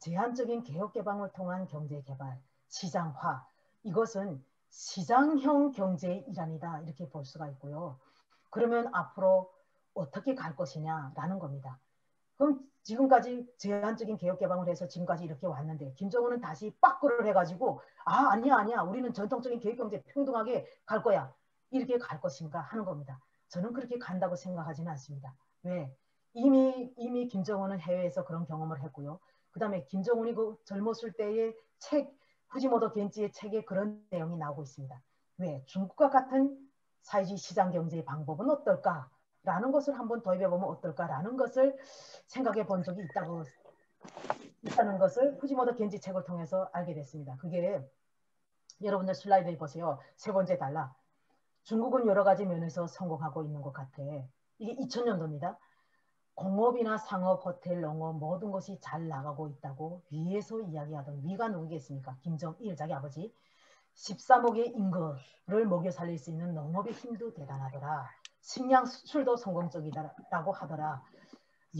제한적인 개혁개방을 통한 경제개발, 시장화, 이것은 시장형 경제의 일환이다 이렇게 볼 수가 있고요. 그러면 앞으로 어떻게 갈 것이냐라는 겁니다. 그럼 지금까지 제한적인 개혁개방을 해서 지금까지 이렇게 왔는데 김정은은 다시 빠꾸를 해가지고 아니야 우리는 전통적인 개혁경제 평등하게 갈 거야 이렇게 갈 것인가 하는 겁니다. 저는 그렇게 간다고 생각하지는 않습니다. 왜? 이미 김정은은 해외에서 그런 경험을 했고요. 그 다음에 김정은이 그 젊었을 때의 책 후지모토 겐지의 책에 그런 내용이 나오고 있습니다. 왜? 중국과 같은 사회주의 시장경제의 방법은 어떨까? 라는 것을 한번 도입해보면 어떨까라는 것을 생각해 본 적이 있다는 것을 후지모토 겐지 책을 통해서 알게 됐습니다. 그게 여러분들 슬라이드에 보세요. 세 번째 달라. 중국은 여러 가지 면에서 성공하고 있는 것 같아. 이게 2000년도입니다. 공업이나 상업, 호텔, 농업 모든 것이 잘 나가고 있다고 위에서 이야기하던 위가 누구겠습니까? 김정일 자기 아버지. 13억의 인구를 먹여 살릴 수 있는 농업의 힘도 대단하더라. 식량 수출도 성공적이다라고 하더라.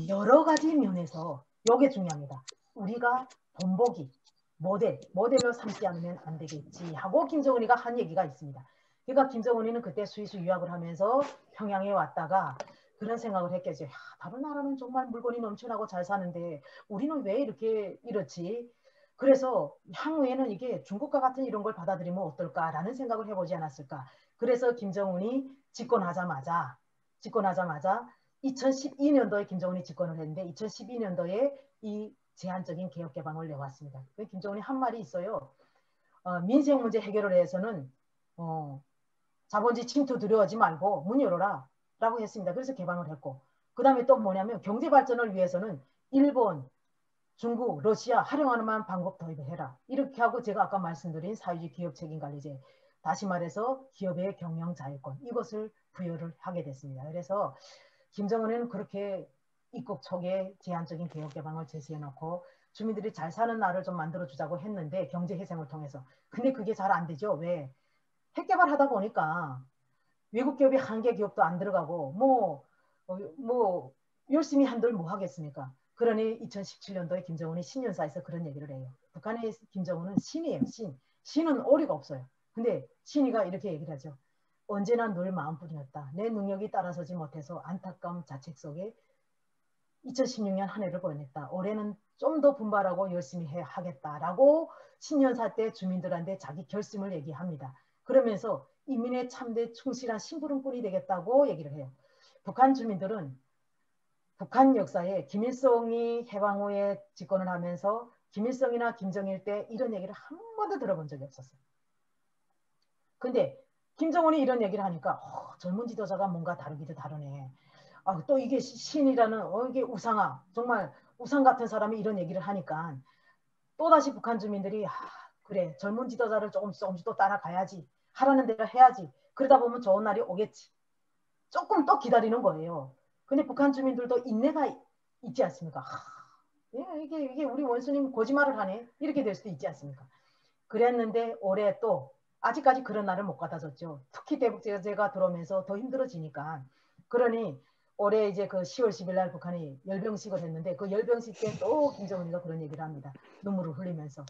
여러 가지 면에서 이게 중요합니다. 우리가 본보기, 모델로 삼지 않으면 안 되겠지 하고 김정은이가 한 얘기가 있습니다. 그러니까 김정은이는 그때 스위스 유학을 하면서 평양에 왔다가 그런 생각을 했겠죠. 다른 나라는 정말 물건이 넘쳐나고 잘 사는데 우리는 왜 이렇게 이렇지? 그래서 향후에는 이게 중국과 같은 이런 걸 받아들이면 어떨까라는 생각을 해보지 않았을까. 그래서 김정은이 집권하자마자 2012년도에 김정은이 집권을 했는데 2012년도에 이 제한적인 개혁개방을 내왔습니다. 김정은이 한 말이 있어요. 민생 문제 해결을 위해서는 자본주의 침투 두려워하지 말고 문 열어라 라고 했습니다. 그래서 개방을 했고 그 다음에 또 뭐냐면 경제 발전을 위해서는 일본, 중국, 러시아 활용하는 만 방법 도입을 해라. 이렇게 하고 제가 아까 말씀드린 사회주의 기업 책임관리제, 다시 말해서 기업의 경영 자유권, 이것을 부여를 하게 됐습니다. 그래서 김정은은 그렇게 입국 초기에 제한적인 개혁 개방을 제시해놓고 주민들이 잘 사는 나라를 좀 만들어주자고 했는데 경제회생을 통해서. 근데 그게 잘 안 되죠. 왜? 핵개발하다 보니까 외국 기업이 한 개 기업도 안 들어가고 뭐 열심히 한들 뭐 하겠습니까? 그러니 2017년도에 김정은이 신년사에서 그런 얘기를 해요. 북한의 김정은은 신이에요. 신은 오리가 없어요. 근데 신이가 이렇게 얘기를 하죠. 언제나 늘 마음뿐이었다. 내 능력이 따라서지 못해서 안타까움 자책 속에 2016년 한 해를 보냈다. 올해는 좀 더 분발하고 열심히 하겠다라고 신년사 때 주민들한테 자기 결심을 얘기합니다. 그러면서 인민의 참된 충실한 심부름꾼이 되겠다고 얘기를 해요. 북한 주민들은 북한 역사에 김일성이 해방 후에 집권을 하면서 김일성이나 김정일 때 이런 얘기를 한 번도 들어본 적이 없었어요. 근데 김정은이 이런 얘기를 하니까 젊은 지도자가 뭔가 다르기도 다르네. 또 이게 신이라는 이게 우상아 정말 우상 같은 사람이 이런 얘기를 하니까 또다시 북한 주민들이 그래 젊은 지도자를 조금씩 또 따라가야지 하라는 대로 해야지 그러다 보면 좋은 날이 오겠지 조금 또 기다리는 거예요. 근데 북한 주민들도 인내가 있지 않습니까? 이게 우리 원수님 거짓말을 하네 이렇게 될 수도 있지 않습니까? 그랬는데 올해 또 아직까지 그런 날을 못 갖다 줬죠. 특히 대북제재가 들어오면서 더 힘들어지니까. 그러니 올해 이제 그 10월 10일 날 북한이 열병식을 했는데 그 열병식 때 또 김정은이가 그런 얘기를 합니다. 눈물을 흘리면서.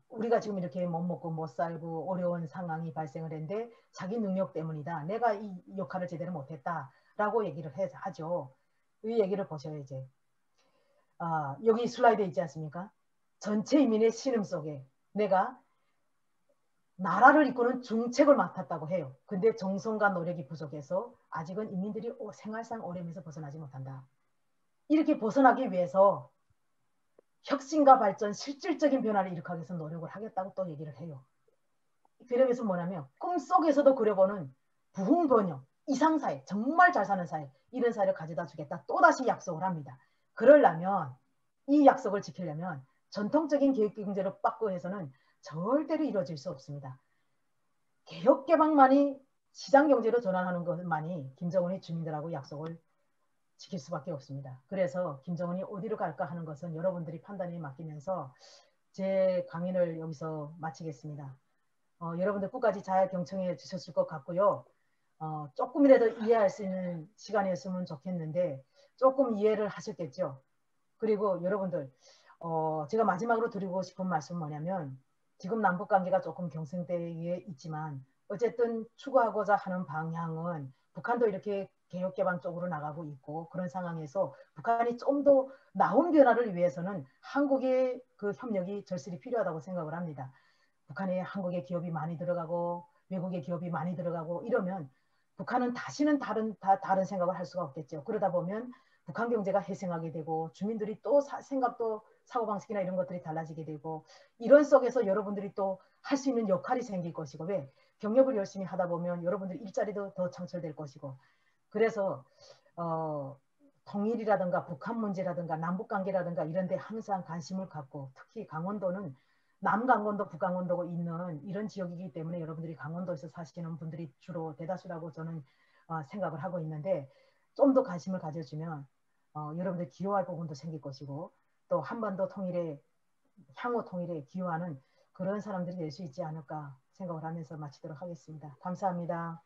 우리가 지금 이렇게 못 먹고 못 살고 어려운 상황이 발생을 했는데 자기 능력 때문이다. 내가 이 역할을 제대로 못했다라고 얘기를 하죠. 이 얘기를 보셔요 이제. 여기 슬라이드에 있지 않습니까? 전체 인민의 신음 속에 내가 나라를 이끄는 중책을 맡았다고 해요. 근데 정성과 노력이 부족해서 아직은 인민들이 생활상 어려움에서 벗어나지 못한다. 이렇게 벗어나기 위해서 혁신과 발전, 실질적인 변화를 일으키기 위해서 노력을 하겠다고 또 얘기를 해요. 그러면서 뭐냐면 꿈속에서도 그려보는 부흥번영, 이상사회, 정말 잘 사는 사회, 이런 사회를 가져다 주겠다. 또다시 약속을 합니다. 그러려면 이 약속을 지키려면 전통적인 계획경제로 바꾸어서는 절대로 이루어질 수 없습니다. 개혁개방만이 시장경제로 전환하는 것만이 김정은이 주민들하고 약속을 지킬 수밖에 없습니다. 그래서 김정은이 어디로 갈까 하는 것은 여러분들이 판단에 맡기면서 제 강연을 여기서 마치겠습니다. 여러분들 끝까지 잘 경청해 주셨을 것 같고요. 조금이라도 이해할 수 있는 시간이었으면 좋겠는데 조금 이해를 하셨겠죠. 그리고 여러분들 제가 마지막으로 드리고 싶은 말씀은 뭐냐면 지금 남북관계가 조금 경색되어 있지만 어쨌든 추구하고자 하는 방향은 북한도 이렇게 개혁개방 쪽으로 나가고 있고 그런 상황에서 북한이 좀 더 나은 변화를 위해서는 한국의 그 협력이 절실히 필요하다고 생각을 합니다. 북한에 한국의 기업이 많이 들어가고 외국의 기업이 많이 들어가고 이러면 북한은 다시는 다른 생각을 할 수가 없겠죠. 그러다 보면 북한 경제가 회생하게 되고 주민들이 또 생각도 사고방식이나 이런 것들이 달라지게 되고 이런 속에서 여러분들이 또 할 수 있는 역할이 생길 것이고 왜 경력을 열심히 하다 보면 여러분들 일자리도 더 창출될 것이고 그래서 통일이라든가 북한 문제라든가 남북관계라든가 이런 데 항상 관심을 갖고 특히 강원도는 남강원도, 북강원도가 있는 이런 지역이기 때문에 여러분들이 강원도에서 사시는 분들이 주로 대다수라고 저는 생각을 하고 있는데 좀 더 관심을 가져주면 여러분들 기여할 부분도 생길 것이고 또 한반도 통일에 향후 통일에 기여하는 그런 사람들이 될 수 있지 않을까 생각을 하면서 마치도록 하겠습니다. 감사합니다.